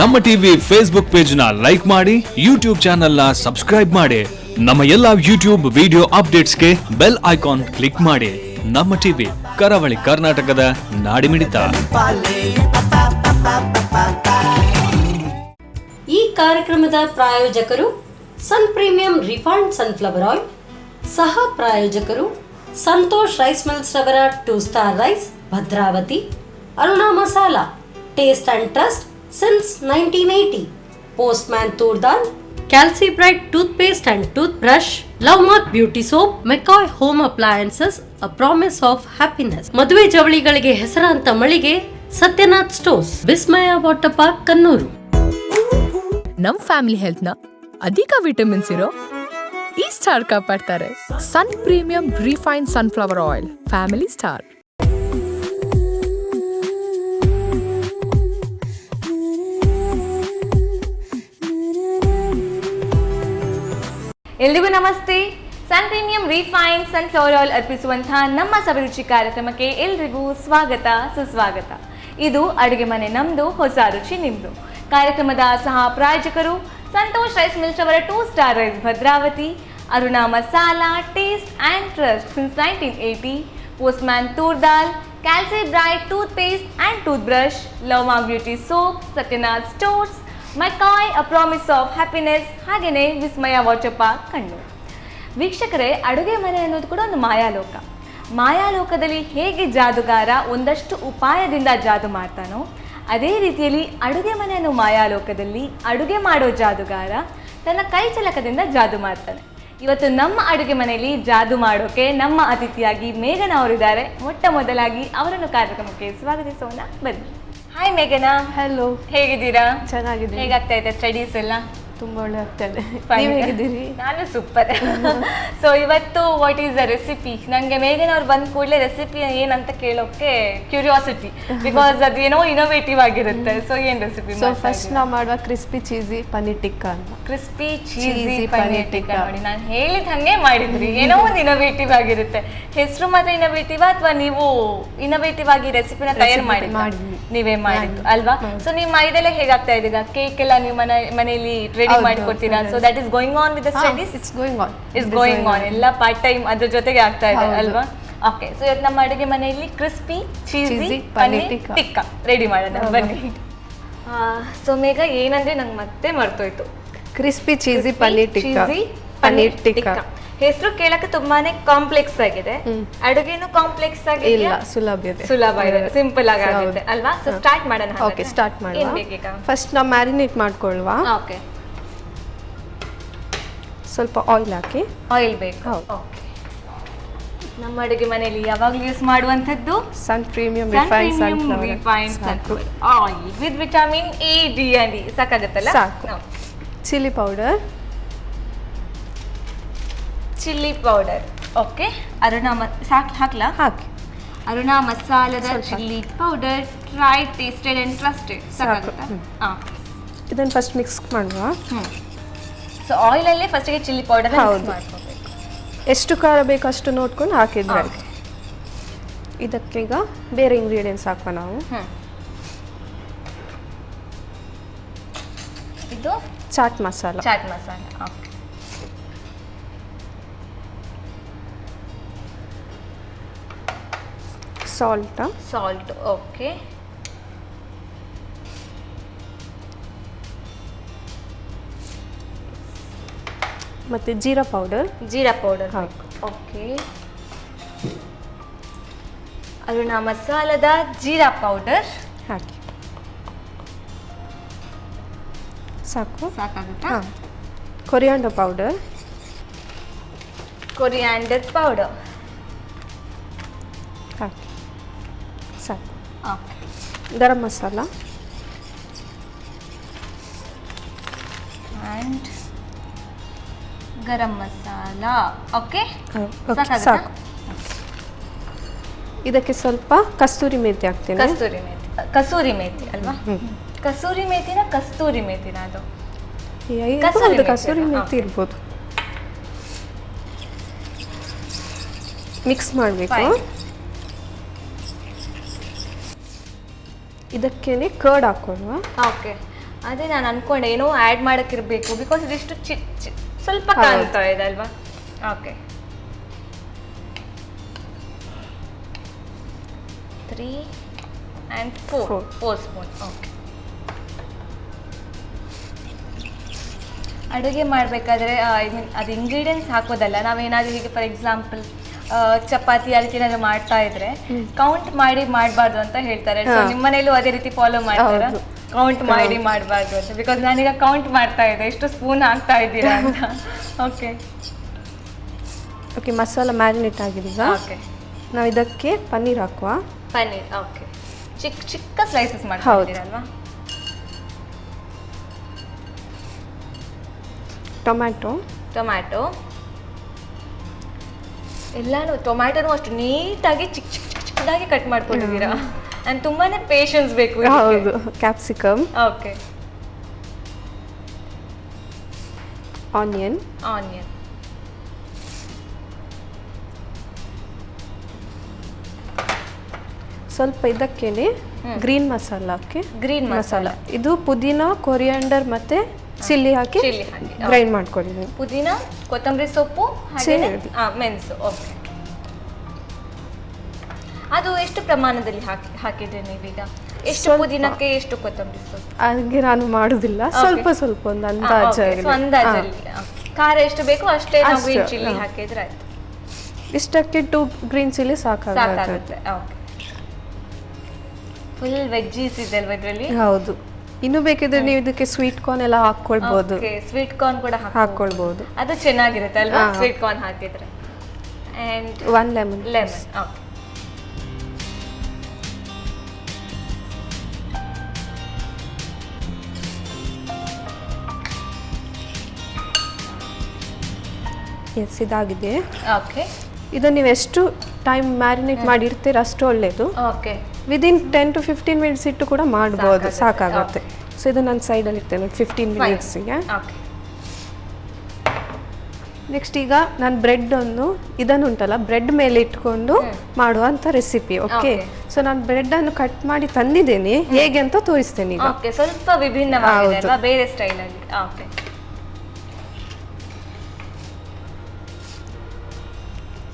ನಮ್ಮ TV Facebook page ನ like ಮಾಡಿ, ಯೂಟ್ಯೂಬ್ ಚಾನೆಲ್ ನ ಸಬ್ಸ್ಕ್ರೈಬ್ ಮಾಡಿ. ನಮ್ಮ ಎಲ್ಲಾ ಯೂಟ್ಯೂಬ್ ವಿಡಿಯೋ ಅಪ್ಡೇಟ್ಸ್ಗೆ ಬೆಲ್ ಐಕಾನ್ ಕ್ಲಿಕ್ ಮಾಡಿ. ನಮ್ಮ ಟಿವಿ ಕರಾವಳಿ ಕರ್ನಾಟಕದ ನಾಡಿಮಿಡಿತ. ಈ ಕಾರ್ಯಕ್ರಮದ ಪ್ರಾಯೋಜಕರು ಸನ್ ಪ್ರೀಮಿಯಂ ರಿಫೈನ್ಡ್ ಸನ್ಫ್ಲವರ್ ಆಯಿಲ್, ಸಹ ಪ್ರಾಯೋಜಕರು ಸಂತೋಷ್ ರೈಸ್ ಮಿಲ್ಸ್ ರವರ 2 star rice, Bhadravati. Aruna masala, taste and trust since 1980. Postman toor dal, Calci Bright toothpaste and tooth brush, love mark beauty soap, McCoy home appliances, a promise of happiness. ಮದುವೆ ಜವಳಿಗಳಿಗೆ ಹೆಸರಾಂತ ಮಳಿಗೆ Satyanath stores, Vismaya water park, Kannur. ನಮ್ family health ನ ಅಧಿಕ vitamins ಇರೋ ಈ ಸ್ಟಾರ್ ಕಾಪಾಡ್ತಾರೆ. Sun premium refined sunflower oil, family star. ಎಲ್ರಿಗೂ ನಮಸ್ತೆ. Sun premium refined sunflower oil ಅರ್ಪಿಸುವಂತಹ ನಮ್ಮ ಸವಿರುಚಿ ಕಾರ್ಯಕ್ರಮಕ್ಕೆ ಎಲ್ರಿಗೂ ಸ್ವಾಗತ, ಸುಸ್ವಾಗತ. ಇದು ಅಡುಗೆ ಮನೆ ನಮ್ದು, ಹೊಸ ರುಚಿ ನಿಮ್ದು. ಕಾರ್ಯಕ್ರಮದ ಸಹ ಪ್ರಾಯೋಜಕರು ಸಂತೋಷ್ ರೈಸ್ ಮಿಲ್ಸ್ ಅವರ 2 star rice, Bhadravati. Aruna masala, taste and trust since 1980. Postman toor dal, Calci Bright toothpaste and tooth brush, love mark beauty soap, Satyanath stores, McCoy a promise of happiness, ಹಾಗೆಯೇ ವಿಸ್ಮಯ ವಾಟರ್ ಪಾರ್ಕ್, ಕಣ್ಣೂರು. ವೀಕ್ಷಕರೇ, ಅಡುಗೆ ಮನೆ ಅನ್ನೋದು ಕೂಡ ಒಂದು ಮಾಯಾಲೋಕ. ಮಾಯಾಲೋಕದಲ್ಲಿ ಹೇಗೆ ಜಾದುಗಾರ ಒಂದಷ್ಟು ಉಪಾಯದಿಂದ ಜಾದು ಮಾಡ್ತಾನೋ, ಅದೇ ರೀತಿಯಲ್ಲಿ ಅಡುಗೆ ಮನೆ ಅನ್ನೋ ಮಾಯಾಲೋಕದಲ್ಲಿ ಅಡುಗೆ ಮಾಡೋ ಜಾದುಗಾರ ತನ್ನ ಕೈ ಚಲಕದಿಂದ ಜಾದು ಮಾಡ್ತಾನೆ. ಇವತ್ತು ನಮ್ಮ ಅಡುಗೆ ಮನೆಯಲ್ಲಿ ಜಾದು ಮಾಡೋಕೆ ನಮ್ಮ ಅತಿಥಿಯಾಗಿ ಮೇಘನಾ ಅವರಿದ್ದಾರೆ. ಮೊಟ್ಟ ಮೊದಲಾಗಿ ಅವರನ್ನು ಕಾರ್ಯಕ್ರಮಕ್ಕೆ ಸ್ವಾಗತಿಸೋಣ, ಬನ್ನಿ. ಹಾಯ್ ಮೇಘನಾ. ಹಲೋ, ಹೇಗಿದ್ದೀರಾ? ಚೆನ್ನಾಗಿದ್ದೀನಿ. ಹೇಗಾಗ್ತಾ ಇದೆ ಸ್ಟಡೀಸ್ ಎಲ್ಲ? ತುಂಬ ಒಳ್ಳೆ ಆಗ್ತಾ ಇದೆ. ನೀವು ಹೇಗಿದ್ದೀರಿ? ನಾನು ಸೂಪರ್. ಸೊ ಇವತ್ತು ವಾಟ್ ಈಸ್ ದ ರೆಸಿಪಿ? ನನಗೆ ಮೇಘನಾ ಅವ್ರು ಬಂದ ಕೂಡಲೇ ರೆಸಿಪಿ ಏನಂತ ಕೇಳೋಕ್ಕೆ ಕ್ಯೂರಿಯಾಸಿಟಿ, ಬಿಕಾಸ್ ಅದೇನೋ ಇನೋವೇಟಿವ್ ಆಗಿರುತ್ತೆ. ಸೊ ಏನು ರೆಸಿಪಿ? ಸೊ ಫಸ್ಟ್ ನಾವು ಮಾಡುವ ಕ್ರಿಸ್ಪಿ ಚೀಸಿ ಪನ್ನೀರ್ ಟಿಕ್ಕಾ ಅಂತ. Crispy cheesy paneer tikka. ನೋಡಿ, ನಾನು ಹೇಳಿದ ಹಾಗೆ ಮಾಡಿದ್ರಿ. ಏನೋ ಒಂದು ಇನೋವೇಟಿವ್ ಆಗಿರುತ್ತೆ. ಹೆಸರು ಮಾತ್ರ ಇನೋವೇಟಿವ್, ಅಥವಾ ನೀವು ಇನೋವೇಟಿವ್ ಆಗಿ ರೆಸಿಪಿನ ತಯಾರು ಮಾಡಿ ನೀವೇ ಮಾಡಿದ್ದು ಅಲ್ವಾ? ಸೊ ನಿಮ್ಮ ಮೈದೆಲ್ಲ ಹೇಗಾಗ್ತಾ ಇದೆ? ಕೇಕ್ ಎಲ್ಲ ನೀವು ಮನೆಯಲ್ಲಿ ರೆಡಿ ಮಾಡಿಕೊಡ್ತೀರಾ? So that is going on with the studies? It's going on. ಎಲ್ಲ ಪಾರ್ಟ್ ಟೈಮ್ ಅದ್ರ ಜೊತೆಗೆ ಆಗ್ತಾ ಇದೆ ಅಲ್ವಾ? ಓಕೆ. ಸೊ ಇವತ್ತು ನಮ್ಮ ಅಡುಗೆ ಮನೆಯಲ್ಲಿ crispy cheesy paneer tikka ready ಮಾಡೋಣ, ಬನ್ನಿ. ಸೊ ಮೇಘ, ಏನಂದ್ರೆ ನಂಗೆ ಮತ್ತೆ ಮರ್ತೋಯ್ತು. Crispy cheesy paneer tikka. ಹೆಸರು ಕೇಳಕ್ಕೆ ತುಂಬಾನೇ ಕಾಂಪ್ಲೆಕ್ಸ್ ಆಗಿದೆ. ಅಡುಗೆನೂ ಕಾಂಪ್ಲೆಕ್ಸ್ ಆಗಿದೆ? ಇಲ್ಲ, ಸುಲಭ ಇದೆ, ಸಿಂಪಲ್ ಆಗಿದೆ ಅಲ್ವಾ? ಸೊ ಸ್ಟಾರ್ಟ್ ಮಾಡೋಣ. ಓಕೆ, ಸ್ಟಾರ್ಟ್ ಮಾಡೋಣ. ಫಸ್ಟ್ ನಾವು ಮ್ಯಾರಿನೇಟ್ ಮಾಡ್ಕೊಳ್ಳುವ. ಓಕೆ. ಸ್ವಲ್ಪ ಆಯಿಲ್ ಹಾಕಿ. ಆಯಿಲ್ ಬೇಕು. ಓಕೆ. ನಮ್ಮ ಅಡುಗೆ ಮನೆಯಲ್ಲಿ ಯಾವಾಗಲೂ ಯೂಸ್ ಮಾಡುವಂಥದ್ದು sun premium refined sunflower oil with vitamin A, D and E. ಸಾಕಾಗುತ್ತಲ್ಲ? ಸಾಕು. Chilli powder. ಓಕೆ. ಅರುಣಾ ಹಾಕ್ಲಾ? ಹಾಕಿ. ಅರುಣಾ ಮಸಾಲದ chilli powder, tried, tasted and trusted. ಸಾಕಾಗುತ್ತಾ? ಇದನ್ನು ಫಸ್ಟ್ ಮಿಕ್ಸ್ ಮಾಡುವ. ಸೊ ಆಯಿಲಲ್ಲೇ ಫಸ್ಟಿಗೆ ಚಿಲ್ಲಿ ಪೌಡರ್ ಮಾಡ್ಕೋಬೇಕು. ಎಷ್ಟು ಖಾರ ಬೇಕು ಅಷ್ಟು ನೋಡ್ಕೊಂಡು ಹಾಕಿದ್ರೆ ಆಯ್ತು. ಇದಕ್ಕೀಗ ಬೇರೆ ಇಂಗ್ರೀಡಿಯೆಂಟ್ಸ್ ಹಾಕುವ ನಾವು. ಇದು chaat masala. Okay. Salt. Okay. ಮತ್ತೆ ಜೀರಾ ಪೌಡರ್. ಓಕೆ. ಅರುಣಾ ಮಸಾಲದ ಜೀರಾ ಪೌಡರ್ ಹಾಕಿ. ಸಾಕಾಗುತ್ತಾ? ಕೊರಿಯಾಂಡರ್ ಪೌಡರ್ ಹಾಕಿ. ಸಾಕು. ಗರಂ ಮಸಾಲ ಆ್ಯಂಡ್ ಗರಂ ಮಸಾಲ. ಓಕೆ, ಸಾಕು. ಇದಕ್ಕೆ ಸ್ವಲ್ಪ ಕಸ್ತೂರಿ ಮೇಥಿ ಹಾಕ್ತೇನೆ. ಕಸೂರಿ ಮೇಥಿ ಅಲ್ವಾ? ಕಸೂರಿ ಮೇಥಿನ ಅದು ಕಸೂರಿ ಮೇಥಿ ಇರ್ಬೋದು. ಮಿಕ್ಸ್ ಮಾಡಬೇಕು. ಇದಕ್ಕೇನೆ ಕರ್ಡ್ ಹಾಕೊಳ್ಳುವ. ಓಕೆ, ಅದೇ ನಾನು ಅನ್ಕೊಂಡೆ ಏನೋ ಆ್ಯಡ್ ಮಾಡೋಕ್ಕಿರಬೇಕು, ಬಿಕಾಸ್ ಇದಿಷ್ಟು ಸ್ವಲ್ಪ ಕಾಣ್ತಾ ಇದೆ ಅಲ್ವಾ. Okay, 3 and 4 spoon. ಓಕೆ, ಅಡುಗೆ ಮಾಡಬೇಕಾದ್ರೆ ಅದು ಇಂಗ್ರೀಡಿಯೆಂಟ್ಸ್ ಹಾಕೋದಲ್ಲ, ನಾವೇನಾದರೂ ಹೀಗೆ ಫಾರ್ ಎಕ್ಸಾಂಪಲ್ ಚಪಾತಿ ಅದಕ್ಕೆ ಏನಾದರೂ ಮಾಡ್ತಾ ಇದ್ರೆ ಕೌಂಟ್ ಮಾಡಿ ಮಾಡಬಾರ್ದು ಅಂತ ಹೇಳ್ತಾರೆ. ಸೊ ನಿಮ್ಮ ಮನೇಲೂ ಅದೇ ರೀತಿ ಫಾಲೋ ಮಾಡ್ತಾರಾ? ಕೌಂಟ್ ಮಾಡಿ ಮಾಡಬಾರ್ದು ಅಂತ, ಬಿಕಾಸ್ ನಾನೀಗ ಕೌಂಟ್ ಮಾಡ್ತಾ ಇದ್ದೆ ಎಷ್ಟು ಸ್ಪೂನ್ ಹಾಕ್ತಾ ಇದ್ದೀರಾ ಅಂತ. ಓಕೆ ಓಕೆ, ಮಸಾಲ ಮ್ಯಾರಿನೇಟ್ ಆಗಿದೆ. ಈಗ ಓಕೆ, ನಾವು ಇದಕ್ಕೆ ಪನ್ನೀರ್ ಹಾಕುವ. ಪನ್ನೀರ್, ಓಕೆ, ಚಿಕ್ಕ ಚಿಕ್ಕ ಸ್ಲೈಸಸ್ ಮಾಡ್ಕೊಂಡಿದ್ದೀರಲ್ವಾ. ಟೊಮ್ಯಾಟೊ ಎಲ್ಲಾನು, ಟೊಮ್ಯಾಟೊನು ಅಷ್ಟು ನೀಟಾಗಿ ಚಿಕ್ಕದಾಗಿ ಕಟ್ ಮಾಡ್ಕೊಂಡಿದ್ದೀರಾ. ಅಂಡ್ ತುಂಬಾನೇ ಪೇಷನ್ಸ್ ಬೇಕು. ಹೌದು. ಕ್ಯಾಪ್ಸಿಕಮ್. Okay, onion. ಸ್ವಲ್ಪ ಇದಕ್ಕೇನೆ ಗ್ರೀನ್ ಮಸಾಲ ಹಾಕಿ. ಗ್ರೀನ್ ಮಸಾಲ ಇದು ಪುದೀನಾ, ಕೊರಿಯಾಂಡರ್ ಮತ್ತೆ ಚಿಲ್ಲಿ ಹಾಕಿ ಗ್ರೈಂಡ್ ಮಾಡ್ಕೊಂಡಿದ್ದೀನಿ. ಪುದೀನಾ, ಕೊತ್ತಂಬರಿ ಸೊಪ್ಪು, ಮೆಣಸು. ಓಕೆ, ಅದು ಎಷ್ಟು ಪ್ರಮಾಣದಲ್ಲಿ ಹಾಕಿದ್ರಿ ನೀವೀಗ? ಎಷ್ಟು ಪುದೀನಕ್ಕೆ ಎಷ್ಟು ಕೊತ್ತಂಬರಿ ಸೊಪ್ಪು? ಹಾಗೆ ನಾನು ಮಾಡುದಿಲ್ಲ, ಸ್ವಲ್ಪ ಸ್ವಲ್ಪ ಒಂದು ಅಂದಾಜಲ್ಲಿ. ಖಾರ ಎಷ್ಟು ಬೇಕು ಅಷ್ಟೇ ನಾವು ಗ್ರೀನ್ ಚಿಲ್ಲಿ ಹಾಕಿದ್ರೆ ಆಯ್ತು. ಇಷ್ಟಕ್ಕೆ 2 ಗ್ರೀನ್ ಚಿಲ್ಲಿ ಸಾಕಾಗುತ್ತೆ. ಓಕೆ, ಫುಲ್ ವೆಜ್ಜೀಸ್ ಇದೆ ಅಲ್ವಾ ಇದರಲ್ಲಿ? ಹೌದು. ಇನ್ನು ಬೇಕಿದ್ರೆ ನೀವು ಇದಕ್ಕೆ ಸ್ವೀಟ್ ಕಾರ್ನ್ ಎಲ್ಲ ಹಾಕೊಳ್ಬಹುದು. ಸ್ವೀಟ್ ಕಾರ್ನ್ ಕೂಡ ಹಾಕೊಳ್ಬಹುದು, ಅದು ಚೆನ್ನಾಗಿರುತ್ತೆ ಅಲ್ವಾ ಸ್ವೀಟ್ ಕಾರ್ನ್ ಹಾಕಿದ್ರೆ. And 1 lemon. ಓಕೆ, ಎಸ್, ಇದಾಗಿದೆ. ಓಕೆ, ಇದನ್ನು ನೀವು ಎಷ್ಟು ಟೈಮ್ ಮ್ಯಾರಿನೇಟ್ ಮಾಡಿರ್ತೀರ ಅಷ್ಟು ಒಳ್ಳೆಯದು. ಓಕೆ, ವಿದಿನ್ 10 to 15 ಮಿನಿಟ್ಸ್ ಇಟ್ಟು ಕೂಡ ಮಾಡ್ಬೋದು, ಸಾಕಾಗುತ್ತೆ. ಸೊ ಇದು ನಾನು ಸೈಡಲ್ಲಿ ಇರ್ತೇನೆ 15 ಮಿನಿಟ್ಸಿಗೆ. ನೆಕ್ಸ್ಟ್ ಈಗ ನಾನು ಬ್ರೆಡ್ ಒಂದು ಇದನ್ನುಂಟಲ್ಲ ಬ್ರೆಡ್ ಮೇಲೆ ಇಟ್ಕೊಂಡು ಮಾಡುವಂಥ ರೆಸಿಪಿ. ಓಕೆ, ಸೊ ನಾನು ಬ್ರೆಡ್ ಅನ್ನು ಕಟ್ ಮಾಡಿ ತಂದಿದ್ದೇನೆ, ಹೇಗೆ ಅಂತ ತೋರಿಸ್ತೇನೆ ಈಗ. ಓಕೆ, ಸ್ವಲ್ಪ ವಿಭಿನ್ನವಾಗಿದೆ ಅಲ್ವಾ, ಬೇರೆ ಸ್ಟೈಲಲ್ಲಿ. ಓಕೆ,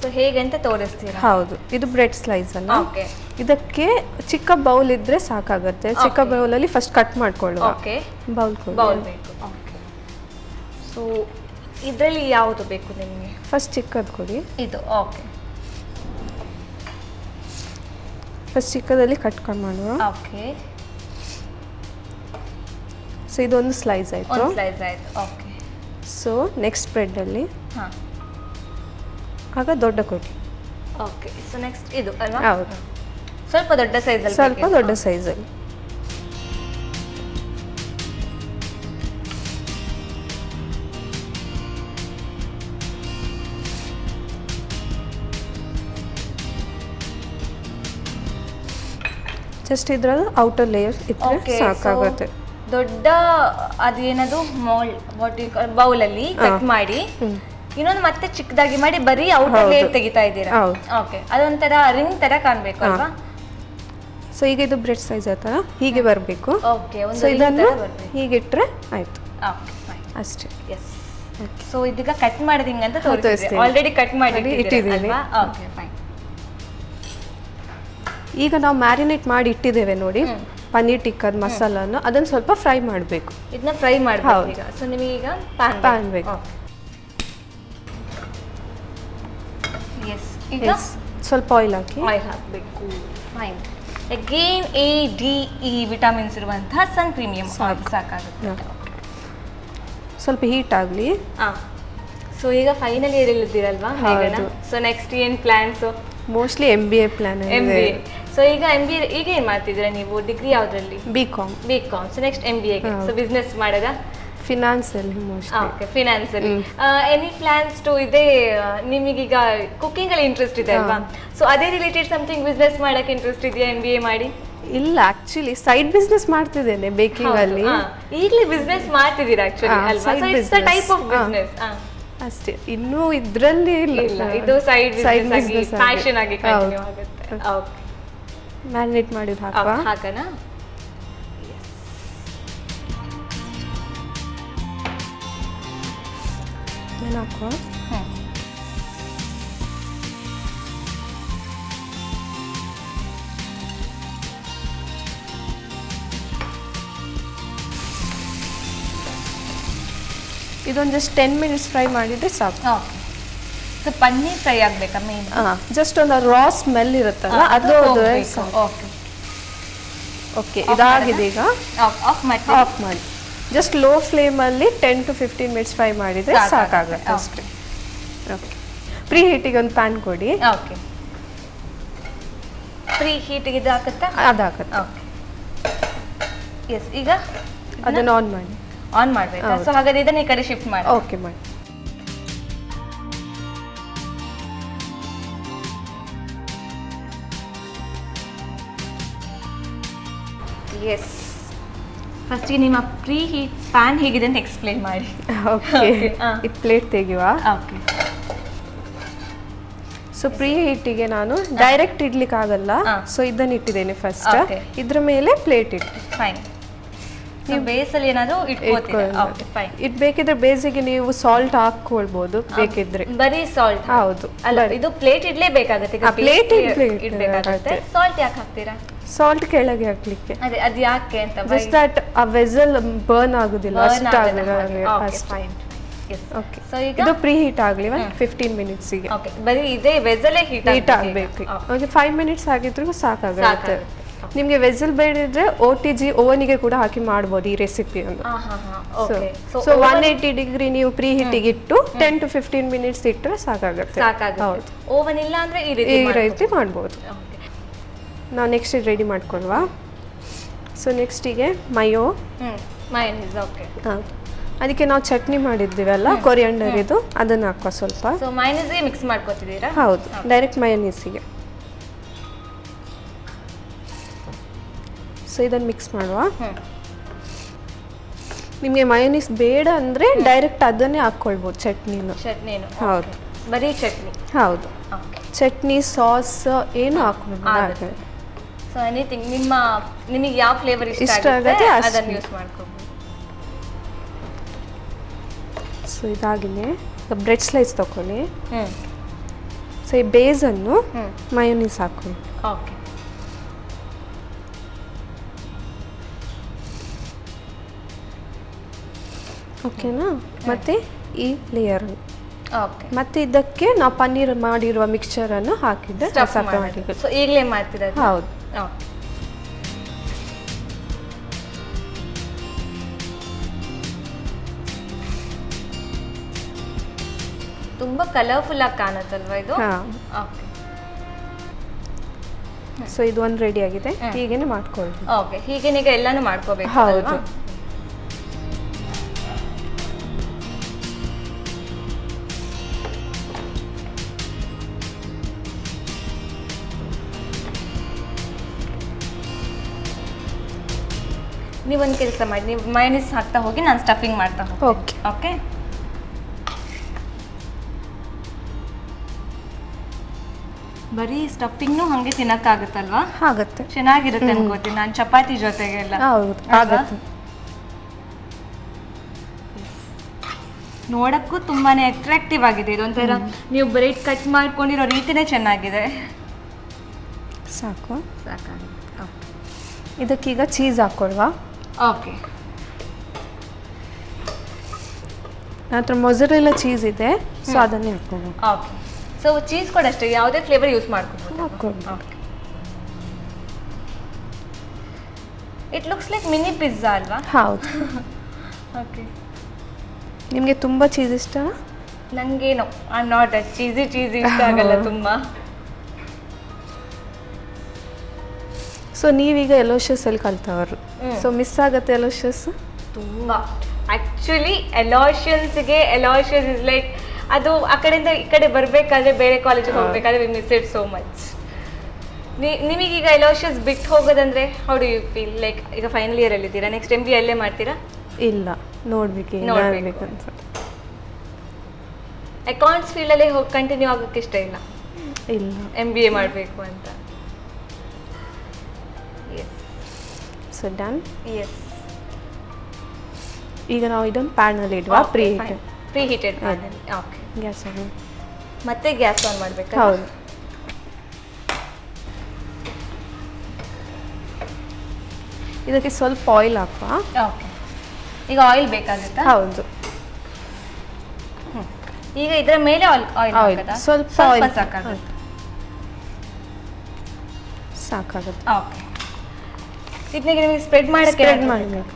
ಸೊ ಹೇಗೆ ಅಂತ ತೋರಿಸ್ತೀರಾ? ಹೌದು, ಇದು ಬ್ರೆಡ್ ಸ್ಲೈಸ್ ಅಲ್ಲ. ಓಕೆ, ಇದಕ್ಕೆ ಚಿಕ್ಕ ಬೌಲ್ ಇದ್ರೆ ಸಾಕಾಗುತ್ತೆ. ಚಿಕ್ಕ ಬೌಲಲ್ಲಿ ಫಸ್ಟ್ ಕಟ್ ಮಾಡ್ಕೊಳ್ಳುವ. ಓಕೆ, ಬೌಲ್ ಬೇಕು. ಓಕೆ, ಸೊ ಇದರಲ್ಲಿ ಯಾವುದು ಬೇಕು ನಿಮಗೆ? ಫಸ್ಟ್ ಚಿಕ್ಕದು ಕೊಡಿ. ಇದು. ಓಕೆ, ಫಸ್ಟ್ ಚಿಕ್ಕದಲ್ಲಿ ಕಟ್ ಮಾಡುವ. ಓಕೆ, ಸೊ ಇದೊಂದು ಸ್ಲೈಸ್ ಆಯಿತು. ಓಕೆ, ಸೊ ನೆಕ್ಸ್ಟ್ ಬ್ರೆಡ್ಡಲ್ಲಿ ಹಾಂ, ಆಗ ದೊಡ್ಡ ಕೊಡಿ. ಓಕೆ, ಸೊ ನೆಕ್ಸ್ಟ್ ಇದು ಅಲ್ವಾ? ಹೌದು, ಸ್ವಲ್ಪ ದೊಡ್ಡ ಸೈಜಲ್ಲಿ. ಸ್ವಲ್ಪ ದೊಡ್ಡ ಸೈಜಲ್ಲಿ. ಜಸ್ಟ್ ಇದ್ರದ್ದು ಔಟರ್ ಲೇಯರ್ ಇದ್ರೆ ಸಾಕಾಗುತ್ತೆ. ದೊಡ್ಡ ಅದೇನದು ಬೌಲಲ್ಲಿ ಕಟ್ ಮಾಡಿ ಇನ್ನೊಂದು ಮತ್ತೆ ಚಿಕ್ಕದಾಗಿ ಮಾಡಿ ಬರೀ ಔಟರ್ ಲೇಯರ್ ತೆಗಿತಾ ಇದ್ದೀರಾ? ಓಕೆ, ಅದೊಂಥರ ರಿಂಗ್ ತರ ಕಾಣಬೇಕು ಅಲ್ವಾ? ಸೊ ಈಗ ಇದು ಬ್ರೆಡ್ ಸೈಜ್ ಆಯ್ತಾ, ಹೀಗೆ ಬರಬೇಕು. ಓಕೆ, ಸೊ ಇದನ್ನು ಹೀಗೆ ಇಟ್ಟರೆ ಆಯ್ತು. ಓಕೆ, ಫೈನ್, ಅಷ್ಟೇ. ಎಸ್. ಸೊ ಇದೀಗ ಕಟ್ ಮಾಡೋದು ಹಿಂಗೆ ಅಂತ ತೋರಿಸ್ತೀವಿ. ಆಲ್ರೆಡಿ ಕಟ್ ಮಾಡಿ ಇಟ್ಟಿದ್ದೀವಿ. Okay, fine. ಈಗ ನಾವು ಮ್ಯಾರಿನೇಟ್ ಮಾಡಿ ಇಟ್ಟಿದ್ದೇವೆ ನೋಡಿ ಪನ್ನೀರ್ ಟಿಕ್ಕದ ಮಸಾಲನ್ನು, ಅದನ್ನು ಸ್ವಲ್ಪ ಫ್ರೈ ಮಾಡಬೇಕು. ಇದನ್ನ ಫ್ರೈ ಮಾಡಬೇಕು ಈಗ. ಸೊ ನಿಮಗೆ ಈಗ ಪ್ಯಾನ್ ಬೇಕು. ಎಸ್, ಈಗ ಸ್ವಲ್ಪ ಆಯಿಲ್ ಹಾಕಬೇಕು. ಫೈನ್. ಅಗೇನ್ ADE ವಿಟಮಿನ್ಸ್ ಇರುವಂತಹ ಸನ್ ಪ್ರೀಮಿಯಂ ಆಯಿಲ್ ಸಾಕಾಗುತ್ತೆ. ಸ್ವಲ್ಪ ಹೀಟ್ ಆಗಲಿ. ಸೊ ಈಗ ಫೈನಲ್ ಇಯರ್ ಇದ್ದೀರಲ್ವಾ? ಸೊ ನೆಕ್ಸ್ಟ್ ಏನು plans? Mostly MBA plan. MBA. So ಈಗ MBA ಈಗ ಏನು ಮಾಡ್ತಿದ್ದೀರಾ ನೀವು? ಡಿಗ್ರಿ ಯಾವುದರಲ್ಲಿ? BCom. ಸೊ ನೆಕ್ಸ್ಟ್ MBAಗೆ. ಸೊ ಬಿಸ್ನೆಸ್ ಮಾಡೋದಾ? ಫಿನಾನ್ಸಲ್ಲಿ ಮೋಸ್ಟ್ಲಿ. ಓಕೆ, ಫಿನಾನ್ಸಲ್ಲಿ. ಎನಿ ಪ್ಲಾನ್ಸ್ ಟು ಇದೆ ನಿಮಗೀಗ ಕುಕಿಂಗಲ್ಲಿ ಇಂಟ್ರೆಸ್ಟ್ ಇದೆ ಅಲ್ವಾ? ಸೊ ಅದೇ ರಿಲೇಟೆಡ್ ಸಮಥಿಂಗ್ ಬಿಸ್ನೆಸ್ ಮಾಡೋಕ್ಕೆ ಇಂಟ್ರೆಸ್ಟ್ ಇದೆಯಾ MBA ಮಾಡಿ? ಇಲ್ಲ, ಆಕ್ಚುಲಿ ಸೈಡ್ ಬಿಸ್ನೆಸ್ ಮಾಡ್ತಿದ್ದೇನೆ ಬೇಕಿಂಗ್ ಅಲ್ಲಿ. ಈಗಲೇ ಬಿಸ್ನೆಸ್ ಮಾಡ್ತಿದ್ದೀರಾ ಆಕ್ಚುಲಿ ಅಲ್ವಾ? So it's a type of business ಅಷ್ಟೇ, ಇನ್ನೂ ಇದರಲ್ಲಿ ಇಲ್ಲ. ಇದು ಸೈಡ್ ಬಿಸ್ನೆಸ್ ಆಗಿ ಪ್ಯಾಷನ್ ಆಗಿ ಕಂಟಿನ್ಯೂ ಆಗುತ್ತೆ. ಓಕೆ, ಮ್ಯಾರಿನೇಟ್ ಮಾಡಿದ್ದು ಹಾಕೋಣ. ಆನಿಯನ್ ಹಾಕುವ. ಇದೊಂದು ಜಸ್ಟ್ 10 ಮಿನಿಟ್ಸ್ ಫ್ರೈ ಮಾಡಿದರೆ ಸಾಕು. ಓಕೆ. ಸೊ ಪನ್ನೀರ್ ಫ್ರೈ ಆಗಬೇಕಾ ಮೇನ್? ಜಸ್ಟ್ ಒಂದು ರಾ ಸ್ಮೆಲ್ ಇರುತ್ತಲ್ಲ ಅದು ಸಾಕು. ಓಕೆ ಓಕೆ, ಇದಾಗಿದೆ. ಈಗ ಆಫ್ ಮಾಡಿ ಜಸ್ಟ್ ಲೋ ಫ್ಲೇಮಲ್ಲಿ 10 to 15 ಮಿನಿಟ್ಸ್ ಫ್ರೈ ಮಾಡಿದರೆ ಸಾಕಾಗುತ್ತೆ ಅಷ್ಟೇ. ಓಕೆ, ಪ್ರೀ ಹೀಟಿಗೆ ಒಂದು ಪ್ಯಾನ್ ಕೊಡಿ. ಓಕೆ, ಪ್ರೀ ಹೀಟಿಗೆ ಇದು ಹಾಕುತ್ತಾ? ಅದಾಗುತ್ತೆ. Okay, yes. ಈಗ ಅದನ್ನು ಆನ್ ಮಾಡಿ. ಆನ್ ಮಾಡಬೇಕಾ? ಸೊ ಹಾಗಾದ್ರೆ ಇದನ್ನ ಈ ಕಡೆ ಶಿಫ್ಟ್ ಮಾಡಿ. ಓಕೆ, ಮಾಡಿ. ಎಸ್, ಫಸ್ಟ್ ನಿಮ್ಮ ಪ್ರೀ ಹೀಟ್ ಪ್ಯಾನ್ ಹೇಗಿದೆ ಅಂತ ಎಕ್ಸ್ಪ್ಲೇನ್ ಮಾಡಿ. ಓಕೆ, ಇದು ಪ್ಲೇಟ್ ತೆಗೆಯುವ. ಓಕೆ. ಸೊ ಪ್ರೀ ಹೀಟಿಗೆ ನಾನು ಡೈರೆಕ್ಟ್ ಇಡ್ಲಿಕ್ಕೆ ಆಗಲ್ಲ, ಸೊ ಇದನ್ನ ಇಟ್ಟಿದ್ದೇನೆ ಫಸ್ಟ್. ಇದ್ರ ಮೇಲೆ ಪ್ಲೇಟ್ ಇಟ್ಟು. ಫೈನ್. ನೀವು ಬೇಸಲ್ಲಿ ಏನಾದರೂ ಇಟ್ಕೋತೀರಾ? Okay, fine. ಬೇಕಿದ್ರೆ ಬೇಸಿಗೆ ನೀವು ಸಾಲ್ಟ್ ಹಾಕೊಳ್ಬಹುದು ಬೇಕಿದ್ರೆ. ಬರೀ ಸಾಲ್ಟ್? ಹೌದು. ಅಲ್ಲ, ಇದು ಪ್ಲೇಟ್ ಇಡ್ಲೇಬೇಕಾಗುತ್ತೆ. ಈಗ ಪ್ಲೇಟ್ ಇಡ್ಬೇಕಾಗುತ್ತೆ. ಸಾಲ್ಟ್ ಯಾಕೆ ಹಾಕ್ತೀರಾ? ಸಾಲ್ಟ್ ಕೆಳಗೆ ಹಾಕ್ಲಿಕ್ಕೆ. ಅದೇ, ಅದು ಯಾಕೆ ಅಂತ? ಜಸ್ಟ್ ದಟ್ ಆ ವೆಸಲ್ ಬರ್ನ್ ಆಗುದಿಲ್ಲ ಅಷ್ಟಾಗಲ್ಲ. ಓಕೆ, ಸೊ ಈಗ ಇದು ಪ್ರೀ ಹೀಟ್ ಆಗಲಿ 15 ಮಿನಿಟ್ಸಿಗೆ. ಓಕೆ, ಬರೀ ಇದೇ ವೆಸಲೇ ಹೀಟ್ ಆಗಬೇಕು. ಓಕೆ, 5 ಮಿನಿಟ್ಸ್ ಆಗಿದ್ರು ಸಾಕಾಗುತ್ತೆ. ನಿಮಗೆ ವೆಸಲ್ ಬೇಡಿದ್ರೆ OTG ಓವನಿಗೆ ಕೂಡ ಹಾಕಿ ಮಾಡ್ಬೋದು ಈ ರೆಸಿಪಿಯನ್ನು. ಸೊ 180 ಡಿಗ್ರಿ ನೀವು ಪ್ರೀ ಹೀಟಿಗೆ ಇಟ್ಟು 10 to 15 ಮಿನಿಟ್ಸ್ ಇಟ್ಟರೆ ಸಾಕಾಗುತ್ತೆ. ಹೌದು. ಓವನ್ ಇಲ್ಲ ಅಂದ್ರೆ ಈ ರೀತಿ ಮಾಡ್ಬೋದು. ನಾವು ನೆಕ್ಸ್ಟ್ ರೆಡಿ ಮಾಡ್ಕೊಳ್ವಾ. ಸೊ ನೆಕ್ಸ್ಟಿಗೆ ಮಯೋನೀಸ್. ಓಕೆ, ಅದಕ್ಕೆ ನಾವು ಚಟ್ನಿ ಮಾಡಿದ್ದೀವಲ್ಲ ಕೊರಿಯಂಡರ್, ಇದು ಅದನ್ನು ಹಾಕುವ ಸ್ವಲ್ಪ. ಸೊ ಮಯೋನೀಸ್ಗೆ ಮಿಕ್ಸ್ ಮಾಡ್ಕೊತಿದ್ದೀರಾ? ಹೌದು, ಡೈರೆಕ್ಟ್ ಮಯೋನೀಸಿಗೆ. ಸೊ ಇದನ್ನು ಮಿಕ್ಸ್ ಮಾಡುವ. ನಿಮಗೆ ಮಯೋನೀಸ್ ಬೇಡ ಅಂದರೆ ಡೈರೆಕ್ಟ್ ಅದನ್ನೇ ಹಾಕ್ಕೊಳ್ಬೋದು ಚಟ್ನಿನು. ಹೌದು, ಬರೀ ಚಟ್ನಿ. ಹೌದು, ಚಟ್ನಿ ಸಾಸ್ ಏನು ಹಾಕ್ಬೋದು. ಸೊ ಎನಿಥಿಂಗ್ ನಿಮಗೆ ಯಾವ ಫ್ಲೇವರ್ ಇಷ್ಟ ಆಗುತ್ತೆ ಅದನ್ನು ಯೂಸ್ ಮಾಡ್ಕೊಬೋದು. ಸೊ ಇದಾಗಿದೆ. ಬ್ರೆಡ್ ಸ್ಲೈಸ್ ತಗೊಳ್ಳಿ. ಸೊ ಈ ಬೇಸನ್ನು ಮಯೋನೀಸ್ ಹಾಕೊಳ್ಳಿ. ಓಕೆ, ಓಕೆನಾ? ಮತ್ತೆ ಈ ಲೇಯರ್, ಓಕೆ, ಮತ್ತೆ ಇದಕ್ಕೆ ನಾವು ಪನ್ನೀರ್ ಮಾಡಿರುವ ಮಿಕ್ಸ್ಚರ್ ಅನ್ನು ಹಾಕಿದ್ದೆ. ಸೊ ಈಗಲೇ ಮಾಡ್ತೀರಾ? ಹೌದು. ಓಕೆ, ತುಂಬಾ ಕಲರ್ಫುಲ್ ಆಗಿ ಕಾಣುತ್ತಲ್ವಾ ಇದು? ಓಕೆ, ಸೊ ಇದು ಒಂದು ರೆಡಿ ಆಗಿದೆ. ಹೀಗೇನೆ ಮಾಡ್ಕೊಳ್ಳಿ. ಓಕೆ, ಹೀಗೇನೆ ಈಗ ಎಲ್ಲಾನು ಮಾಡ್ಕೋಬೇಕು. ಹೌದು. ನೀವೊಂದು ಕೆಲಸ ಮಾಡಿ, ನೀವು ಮಯೋನೀಸ್ ಹಾಕ್ತಾ ಹೋಗಿ, ನಾನು ಸ್ಟಫಿಂಗ್ ಮಾಡ್ತಾ ಹೋಗಿ. Okay, okay. ಬರೀ ಸ್ಟಫಿಂಗ್ನು ಹಾಗೆ ತಿನ್ನಕ್ಕಾಗುತ್ತಲ್ವಾ? ಆಗುತ್ತೆ, ಚೆನ್ನಾಗಿರುತ್ತೆ ಅನ್ಕೋತೀನಿ ನಾನು ಚಪಾತಿ ಜೊತೆಗೆಲ್ಲ. ಹೌದು, ಆಗುತ್ತೆ. ನೋಡಕ್ಕೂ ತುಂಬಾನೇ ಅಟ್ರಾಕ್ಟಿವ್ ಆಗಿದೆ. ಇದೊಂಥರ ನೀವು ಬ್ರೆಡ್ ಕಟ್ ಮಾಡ್ಕೊಂಡಿರೋ ರೀತಿನೇ ಚೆನ್ನಾಗಿದೆ. ಸಾಕು, ಸಾಕಾಗುತ್ತೆ. ಇದಕ್ಕೀಗ ಚೀಸ್ ಹಾಕೊಳ್ವಾ. ಓಕೆ, ನಂತರ ಮೊಸರೆಲ್ಲ ಚೀಸ್ ಇದೆ, ಸೊ ಅದನ್ನೇ ಹಾಕೋಣ. ಓಕೆ, ಸೊ ಚೀಸ್ ಕೂಡ ಅಷ್ಟೇ ಯಾವುದೇ ಫ್ಲೇವರ್ ಯೂಸ್ ಮಾಡ್ಕೊಬೋದು. ಹಾಕ್ಕೊಂಡು it looks like mini pizza ಅಲ್ವಾ? ಹೌದು. ಓಕೆ, ನಿಮಗೆ ತುಂಬ ಚೀಸ್ ಇಷ್ಟ? ನನಗೇನು ನಾಟ್ ಚೀಸಿ ಇಷ್ಟ ಆಗಲ್ಲ ತುಂಬ. ಸೊ ನೀವೀಗ ಎಲೋಷಿಯಸಲ್ಲಿ ಕಲ್ತವರು, ಸೊ ಮಿಸ್ ಆಗುತ್ತೆ ಎಲೋಷಿಯಸ್ ತುಂಬ. ಆ್ಯಕ್ಚುಲಿ ಎಲೋಷಿಯಸ್ ಇಸ್ ಲೈಕ್ ಅದು ಆ ಕಡೆಯಿಂದ ಈ ಕಡೆ ಬರಬೇಕಾದ್ರೆ ಬೇರೆ ಕಾಲೇಜಿಗೆ ಹೋಗಬೇಕಾದ್ರೆ we miss it so much. ನಿಮಗೀಗ ಎಲೋಷಿಯಸ್ ಬಿಟ್ಟು ಹೋಗೋದಂದ್ರೆ how do you feel? Like ಈಗ ಫೈನಲ್ ಇಯರ್ ಅಲ್ಲಿ ಇದ್ದೀರಾ, ನೆಕ್ಸ್ಟ್ MBA ಅಲ್ಲೇ ಮಾಡ್ತೀರಾ? ಇಲ್ಲ, ನೋಡ್ಬೇಕಂತ. ಅಕೌಂಟ್ಸ್ ಫೀಲ್ಡಲ್ಲೇ ಹೋಗಿ ಕಂಟಿನ್ಯೂ ಆಗೋಕ್ಕೆ ಇಷ್ಟ ಇಲ್ಲ? ಇಲ್ಲ, MBA ಮಾಡಬೇಕು ಅಂತ. So done. ಎಸ್, ಈಗ ನಾವು ಇದನ್ನು ಪ್ಯಾನಲ್ಲಿ ಇಡುವ preheat. Preheated pan. Okay, gas on. ಮತ್ತೆ ಗ್ಯಾಸ್ ಆನ್ ಮಾಡಬೇಕಾ? ಹೌದು. ಇದಕ್ಕೆ ಸ್ವಲ್ಪ ಆಯಿಲ್ ಹಾಕುವ. ಓಕೆ, ಈಗ ಆಯಿಲ್ ಬೇಕಾಗುತ್ತಾ? ಹೌದು. ಈಗ ಇದರ ಮೇಲೆ ಆಯಿಲ್ ಹಾಕುತ್ತಾ? ಸ್ವಲ್ಪ ಸ್ವಲ್ಪ ಆಯಿಲ್ ಸಾಕಾಗುತ್ತೆ. ಓಕೆ, ಇದಕ್ಕೆ ನಿಮಗೆ ಸ್ಪ್ರೆಡ್ ಮಾಡೋಕ್ಕೆ ಮಾಡಬೇಕು.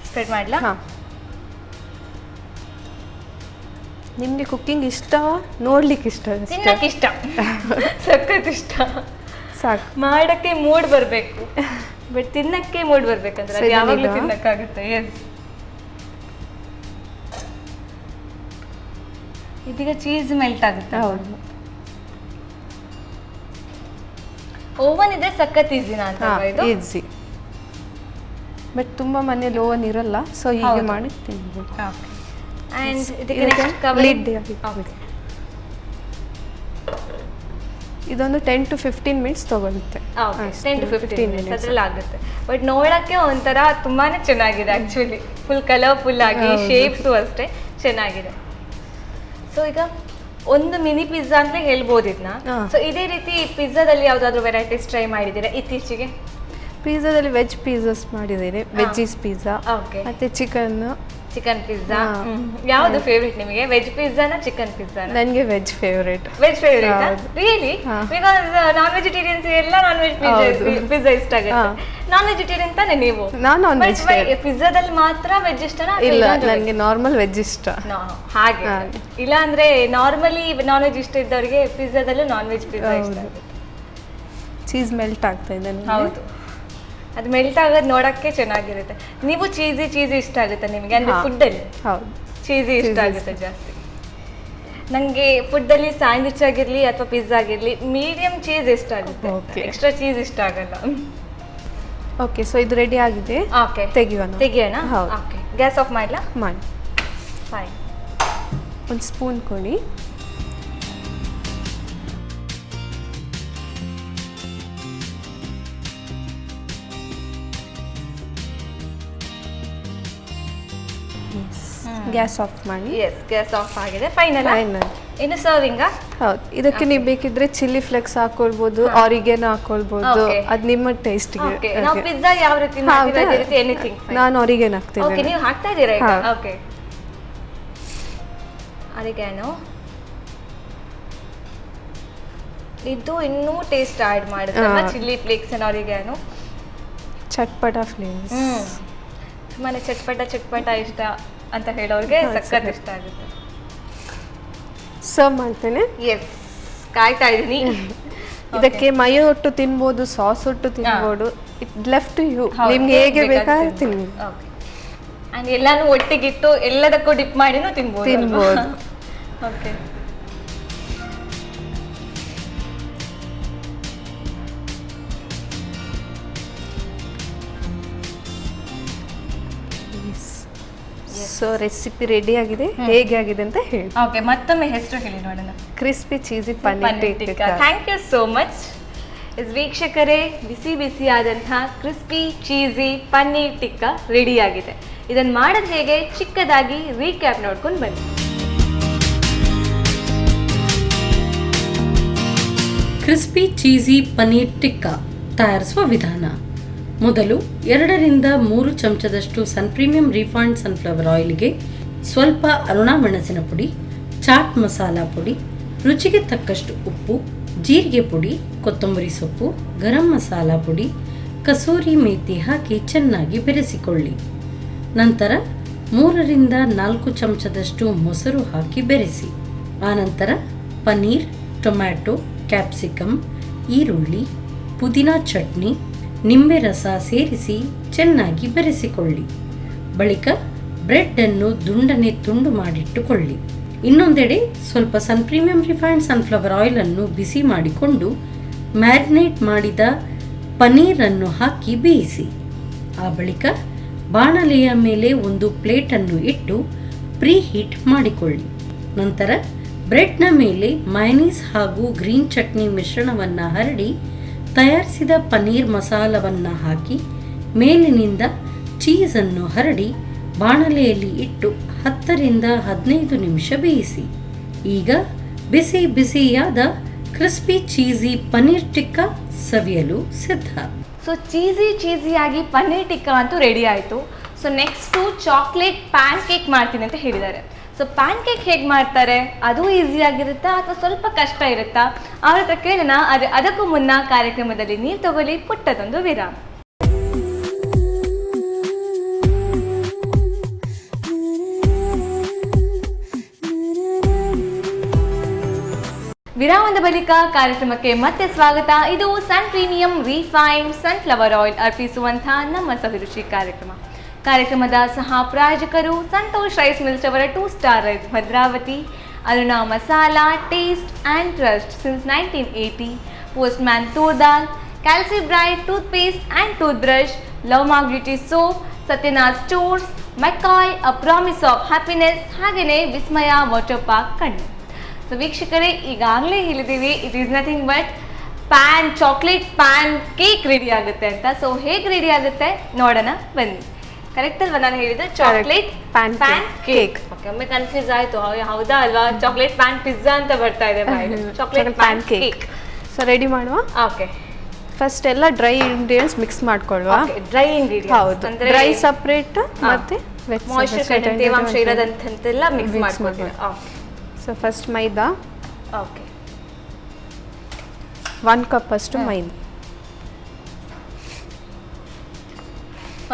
ಸ್ಪ್ರೆಡ್ ಮಾಡಲಾ? ಹಾಂ. ನಿಮಗೆ ಕುಕ್ಕಿಂಗ್ ಇಷ್ಟ, ನೋಡ್ಲಿಕ್ಕೆ ಇಷ್ಟ? ತಿನ್ನಕ್ಕೆ ಇಷ್ಟ, ಸಖತ್ ಇಷ್ಟ. ಸಾಕು. ಮಾಡಕ್ಕೆ ಮೂಡ್ ಬರಬೇಕು, ಬಟ್ ತಿನ್ನಕ್ಕೆ ಮೂಡ್ ಬರ್ಬೇಕಂದ್ರೆ ಅದು ಯಾವಾಗಲೂ ತಿನ್ನಕ್ಕಾಗುತ್ತೆ. ಎಸ್, ಇದೀಗ ಚೀಸ್ ಮೆಲ್ಟ್ ಆಗುತ್ತೆ. ಹೌದು. ಓವನ್ ಇದ್ರೆ ಸಖತ್ ಈಸಿನಾ ಅಂತ ಇದು? ಈಸಿ, ಬಟ್ ತುಂಬ ಮನೇಲಿ ಓವನ್ ಇರಲ್ಲ, ಸೊ ಹೀಗೆ ಮಾಡಿ ತಿನ್ಬೋದು. ಓಕೆ, ಆ್ಯಂಡ್ ಇದಕ್ಕೆ ನೆಕ್ಸ್ಟ್ ಕವರ್ ಲಿಡ್ ಹಾಕಬೇಕು. ಇದೊಂದು 10 to 15 ಮಿನಿಟ್ಸ್ ತಗೊಳುತ್ತೆ. 10 to 15 ಮಿನಿಟ್ಸ್ ಅದ್ರಲ್ಲಿ ಆಗುತ್ತೆ. ಬಟ್ ನೋಡಕ್ಕೆ ಒಂಥರ ತುಂಬಾನೇ ಚೆನ್ನಾಗಿದೆ ಆಕ್ಚುಲಿ, ಫುಲ್ ಕಲರ್ಫುಲ್ ಆಗಿ, ಶೇಪ್ಸು ಅಷ್ಟೇ ಚೆನ್ನಾಗಿದೆ. ಸೊ ಈಗ ಒಂದು ಮಿನಿ ಪಿಜ್ಜಾ ಅಂತ ಹೇಳ್ಬೋದು ಇದನ್ನ. ಸೊ ಇದೇ ರೀತಿ ಪಿಜ್ಜಾದಲ್ಲಿ ಯಾವ್ದಾದ್ರು ವೆರೈಟೀಸ್ ಟ್ರೈ ಮಾಡಿದ್ದೀರಾ ಇತ್ತೀಚೆಗೆ? ಪಿಜ್ಜಾದಲ್ಲಿ ವೆಜ್ ಪಿಜ್ಜಾಸ್ ಮಾಡಿದ್ದೇನೆ, ವೆಜ್ಜೀಸ್ ಪಿಜ್ಜಾ ಮತ್ತೆ ಚಿಕನ್ ಪಿಜ್ಜಾ. ಯಾವುದು ಫೇವ್ರೇಟ್ ನಿಮಗೆ, ವೆಜ್ ಪಿಜ್ಜಾನ ಚಿಕನ್ ಪಿಜ್ಜಾನ? ನನಗೆ veg favourite. Veg favourite really? Because non vegetarians ಎಲ್ಲ ನಾನ್ ವೆಜ್ ಪಿಜ್ಜಾ ಇಷ್ಟ ಆಗುತ್ತೆ. ನಾನ್ ವೆಜಿಟೇರಿಯನ್ ತಾನೆ ನೀವು? ನಾನು ನಾನ್ ವೆಜಿಟೇರಿಯನ್. ಪಿಜ್ಜಾದಲ್ಲಿ ಮಾತ್ರ ವೆಜ್ ಇಷ್ಟನಾ? ಇಲ್ಲ, ನನಗೆ ನಾರ್ಮಲ್ ವೆಜ್ ಇಷ್ಟ. ಹಾಗೆ ಇಲ್ಲ ಅಂದ್ರೆ ನಾರ್ಮಲಿ ನಾನ್ ವೆಜ್ ಇಷ್ಟ ಇದ್ದವರಿಗೆ ಪಿಜ್ಜಾದಲ್ಲೂ ನಾನ್ ವೆಜ್ ಪಿಜ್ಜಾ ಇಷ್ಟ ಆಗುತ್ತೆ. ಚೀಸ್ ಮೆಲ್ಟ್ ಆಗ್ತಾ ಇದೆ. ಹೌದು, ಅದು ಮೆಲ್ಟ್ ಆಗೋದು ನೋಡಕ್ಕೆ ಚೆನ್ನಾಗಿರುತ್ತೆ. ನೀವು ಚೀಸಿ ಇಷ್ಟ ಆಗುತ್ತೆ ನಿಮಗೆ ಅಂದ್ರೆ ಫುಡ್ಡಲ್ಲಿ? ಹೌದು, ಚೀಸಿ ಇಷ್ಟ ಆಗುತ್ತೆ ಜಾಸ್ತಿ. ನನಗೆ ಫುಡ್ಡಲ್ಲಿ ಸ್ಯಾಂಡ್ವಿಚ್ ಆಗಿರಲಿ ಅಥವಾ ಪಿಜ್ಜಾ ಆಗಿರಲಿ ಮೀಡಿಯಂ ಚೀಸ್ ಇಷ್ಟ ಆಗುತ್ತೆ, ಎಕ್ಸ್ಟ್ರಾ ಚೀಸ್ ಇಷ್ಟ ಆಗಲ್ಲ. ಓಕೆ, ಸೊ ಇದು ರೆಡಿ ಆಗಿದೆ. ಓಕೆ, ತೆಗಿಯೋಣ? ಓಕೆ, ಗ್ಯಾಸ್ ಆಫ್ ಮಾಡಲಾ? ಮಾಡಿ. ಫೈನ್. ಒಂದು ಸ್ಪೂನ್ ಕೊಡಿ. ಗ್ಯಾಸ್ ಆಫ್ ಮಾಡಿ. ಎಸ್, ಗ್ಯಾಸ್ ಆಫ್ ಆಗಿದೆ. ಫೈನಲ್. ಇನ್ನು ಸರ್ವಿಂಗಾ? ಹೌದು. ಇದಕ್ಕೆ ನೀವು ಬೇಕಿದ್ರೆ ಚಿಲ್ಲಿ ಫ್ಲೆಕ್ಸ್ ಹಾಕೊಳ್ಬಹುದು, ಆರಿಗೆನೋ ಹಾಕೊಳ್ಬಹುದು, ಅದು ನಿಮ್ಮ ಟೇಸ್ಟ್ಗೆ. ನಾವು ಪಿಜ್ಜಾ ಯಾವ ರೀತಿ ಮಾಡ್ತೀವಿ ಅದೇ ರೀತಿ ಎನಿಥಿಂಗ್. ನಾನು ಆರಿಗೆನೋ ಹಾಕ್ತೀನಿ. ಓಕೆ, ನೀವು ಹಾಕ್ತಾ ಇದ್ದೀರಾ ಈಗ? ಓಕೆ, ಆರಿಗೆನೋ ಇದು ಇನ್ನೂ ಟೇಸ್ಟ್ ಆಡ್ ಮಾಡುತ್ತೆ. ಚಿಲ್ಲಿ ಫ್ಲೇಕ್ಸ್ ಅಂಡ್ ಆರಿಗೆನೋ ಚಟ್ಪಟ ಫ್ಲೇವರ್ಸ್. ತುಂಬಾನೇ ಚಟ್ಪಟ ಇಷ್ಟ ಅಂತ ಹೇಳೋರಿಗೆ ಸಖತ್ ಇಷ್ಟ ಆಗುತ್ತೆ. ಸರ್ವ್ ಮಾಡ್ತೇನೆ. ಎಸ್, ಕಾಯ್ತಾ ಇದ್ದೀನಿ. ಇದಕ್ಕೆ ಮಯೋ ಒಟ್ಟು ತಿನ್ಬೋದು, ಸಾಸ್ ಒಟ್ಟು ತಿನ್ಬೋದು. ಇಟ್ ಲೆಫ್ಟ್ ಯು, ನಿಮ್ಗೆ ಹೇಗೆ ಬೇಕಾದ್ರೆ ತಿನ್ನಿ. ಓಕೆ, ಅಂಡ್ ಎಲ್ಲಾನು ಒಟ್ಟಿಗಿಟ್ಟು ಎಲ್ಲದಕ್ಕೂ ಡಿಪ್ ಮಾಡಿನೂ ತಿನ್ಬೋದು. ಓಕೆ, ಸೊ ರೆಸಿಪಿ ರೆಡಿ ಆಗಿದೆ. ಹೇಗೆ ಆಗಿದೆ ಅಂತ ಹೇಳಿ. ಓಕೆ, ಮತ್ತೊಮ್ಮೆ ಹೆಸರು ಹೇಳಿ ನೋಡೋಣ. Crispy cheesy paneer tikka. Thank you so much. ವೀಕ್ಷಕರೇ, ಬಿಸಿ ಆದಂತಹ crispy cheesy paneer tikka ready ಆಗಿದೆ. ಇದನ್ನು ಮಾಡೋದು ಹೇಗೆ ಚಿಕ್ಕದಾಗಿ ರೀಕ್ಯಾಪ್ ನೋಡ್ಕೊಂಡು ಬನ್ನಿ. ಕ್ರಿಸ್ಪಿ ಚೀಸಿ ಪನ್ನೀರ್ ಟಿಕ್ಕಾ ತಯಾರಿಸುವ ವಿಧಾನ. ಮೊದಲು 2 ರಿಂದ 3 ಚಮಚದಷ್ಟು ಸನ್ ಪ್ರೀಮಿಯಂ ರಿಫೈನ್ಡ್ ಸನ್ಫ್ಲವರ್ ಆಯಿಲ್ಗೆ ಸ್ವಲ್ಪ ಅರುಣ ಮೆಣಸಿನ ಪುಡಿ, ಚಾಟ್ ಮಸಾಲ ಪುಡಿ, ರುಚಿಗೆ ತಕ್ಕಷ್ಟು ಉಪ್ಪು, ಜೀರಿಗೆ ಪುಡಿ, ಕೊತ್ತಂಬರಿ ಸೊಪ್ಪು, ಗರಂ ಮಸಾಲ ಪುಡಿ, ಕಸೂರಿ ಮೇಥಿ ಹಾಕಿ ಚೆನ್ನಾಗಿ ಬೆರೆಸಿಕೊಳ್ಳಿ. ನಂತರ 3 ರಿಂದ 4 ಚಮಚದಷ್ಟು ಮೊಸರು ಹಾಕಿ ಬೆರೆಸಿ. ಆನಂತರ ಪನ್ನೀರ್, ಟೊಮ್ಯಾಟೊ, ಕ್ಯಾಪ್ಸಿಕಮ್, ಈರುಳ್ಳಿ, ಪುದೀನಾ ಚಟ್ನಿ, ನಿಂಬೆ ರಸ ಸೇರಿಸಿ ಚೆನ್ನಾಗಿ ಬೆರೆಸಿಕೊಳ್ಳಿ. ಬಳಿಕ ಬ್ರೆಡ್ ಅನ್ನು ದುಂಡನೆ ತುಂಡು ಮಾಡಿಟ್ಟುಕೊಳ್ಳಿ. ಇನ್ನೊಂದೆಡೆ ಸ್ವಲ್ಪ ಸನ್ ಪ್ರೀಮಿಯಂ ರಿಫೈನ್ಡ್ ಸನ್ಫ್ಲವರ್ ಆಯಿಲ್ ಅನ್ನು ಬಿಸಿ ಮಾಡಿಕೊಂಡು ಮ್ಯಾರಿನೇಟ್ ಮಾಡಿದ ಪನ್ನೀರನ್ನು ಹಾಕಿ ಬೇಯಿಸಿ. ಆ ಬಳಿಕ ಬಾಣಲೆಯ ಮೇಲೆ ಒಂದು ಪ್ಲೇಟನ್ನು ಇಟ್ಟು ಪ್ರೀ ಹೀಟ್ ಮಾಡಿಕೊಳ್ಳಿ. ನಂತರ ಬ್ರೆಡ್ನ ಮೇಲೆ ಮಯೋನೀಸ್ ಹಾಗೂ ಗ್ರೀನ್ ಚಟ್ನಿ ಮಿಶ್ರಣವನ್ನು ಹರಡಿ ತಯಾರಿಸಿದ ಪನ್ನೀರ್ ಮಸಾಲವನ್ನು ಹಾಕಿ ಮೇಲಿನಿಂದ ಚೀಸನ್ನು ಹರಡಿ ಬಾಣಲೆಯಲ್ಲಿ ಇಟ್ಟು 10ರಿಂದ 15 ನಿಮಿಷ ಬೇಯಿಸಿ. ಈಗ ಬಿಸಿ ಬಿಸಿಯಾದ ಕ್ರಿಸ್ಪಿ ಚೀಸಿ ಪನ್ನೀರ್ ಟಿಕ್ಕಾ ಸವಿಯಲು ಸಿದ್ಧ. ಸೊ ಚೀಸಿಯಾಗಿ ಪನ್ನೀರ್ ಟಿಕ್ಕಾ ಅಂತೂ ರೆಡಿ ಆಯಿತು. So next chocolate PAN cake ಮಾಡ್ತೀನಿ ಅಂತ ಹೇಳಿದ್ದಾರೆ. ಸೊ ಪ್ಯಾನ್ ಕೇಕ್ ಹೇಗೆ ಮಾಡ್ತಾರೆ, ಅದು ಈಸಿಯಾಗಿರುತ್ತಾ ಅಥವಾ ಸ್ವಲ್ಪ ಕಷ್ಟ ಇರುತ್ತಾ, ಅವ್ರ ಹತ್ರ ಕೇಳೋಣ. ಅದಕ್ಕೂ ಮುನ್ನ ಕಾರ್ಯಕ್ರಮದಲ್ಲಿ ನೀವು ತಗೊಳ್ಳಿ ಪುಟ್ಟದೊಂದು ವಿರಾಮ. ವಿರಾಮದ ಬಳಿಕ ಕಾರ್ಯಕ್ರಮಕ್ಕೆ ಮತ್ತೆ ಸ್ವಾಗತ. ಇದು ಸನ್ ಪ್ರೀಮಿಯಂ ರಿಫೈನ್ಡ್ ಸನ್ಫ್ಲವರ್ ಆಯಿಲ್ ಅರ್ಪಿಸುವಂತಹ ನಮ್ಮ ಸವಿರುಚಿ ಕಾರ್ಯಕ್ರಮದ ಸಹ ಪ್ರಾಯೋಜಕರು ಸಂತೋಷ್ ರೈಸ್ ಮಿಲ್ಸ್ ಅವರ 2 star rice Bhadravati, Aruna masala taste and trust since 1980, postman toor dal, Calci Bright toothpaste and toothbrush, love mark beauty soap, Satyanath stores, McCoy a promise of happiness, ಹಾಗೆಯೇ ವಿಸ್ಮಯ ವಾಟರ್ ಪಾರ್ಕ್ ಕಣ್ಣು. ಸೊ ವೀಕ್ಷಕರೇ, ಈಗಾಗಲೇ ಹೇಳಿದ್ದೀವಿ it is nothing but chocolate pancake ready ಆಗುತ್ತೆ ಅಂತ. So ಹೇಗೆ ready ಆಗುತ್ತೆ ನೋಡೋಣ ಬನ್ನಿ. ಕರೆಕ್ಟ್ ಅಲ್ವಾ ನಾನು ಹೇಳಿದ್ದು? Chocolate pancake. ಓಕೆ, ಒಮ್ಮೆ ಕನ್ಫ್ಯೂಸ್ ಆಯಿತು, ಹೌದಾ ಅಲ್ವಾ? ಚಾಕ್ಲೇಟ್ ಪ್ಯಾನ್ ಪಿಜ್ಜಾ ಅಂತ ಬರ್ತಾ ಇದೆ. Chocolate pancake. So ready ಮಾಡುವ. ಓಕೆ, ಫಸ್ಟ್ ಎಲ್ಲ ಡ್ರೈ ಇಂಗ್ರೀಡಿಯೆಂಟ್ಸ್ ಮಿಕ್ಸ್ ಮಾಡ್ಕೊಳ್ಳುವ. ಡ್ರೈ ಇಂಗ್ರೀಡಿಯೆಂಟ್ಸ್ ಹೌದು, ಡ್ರೈ ಸಪ್ರೇಟ್ ಮತ್ತೆ ಮಾಯಿಶ್ಚರ್ ತೇವಾಂಶ ಇರೋದಂತೆಲ್ಲ ಮಿಕ್ಸ್ ಮಾಡ್ಕೊಳ್ತೀವಿ. So first maida. Okay, 1 cup ಅಷ್ಟು ಮೈದಾ.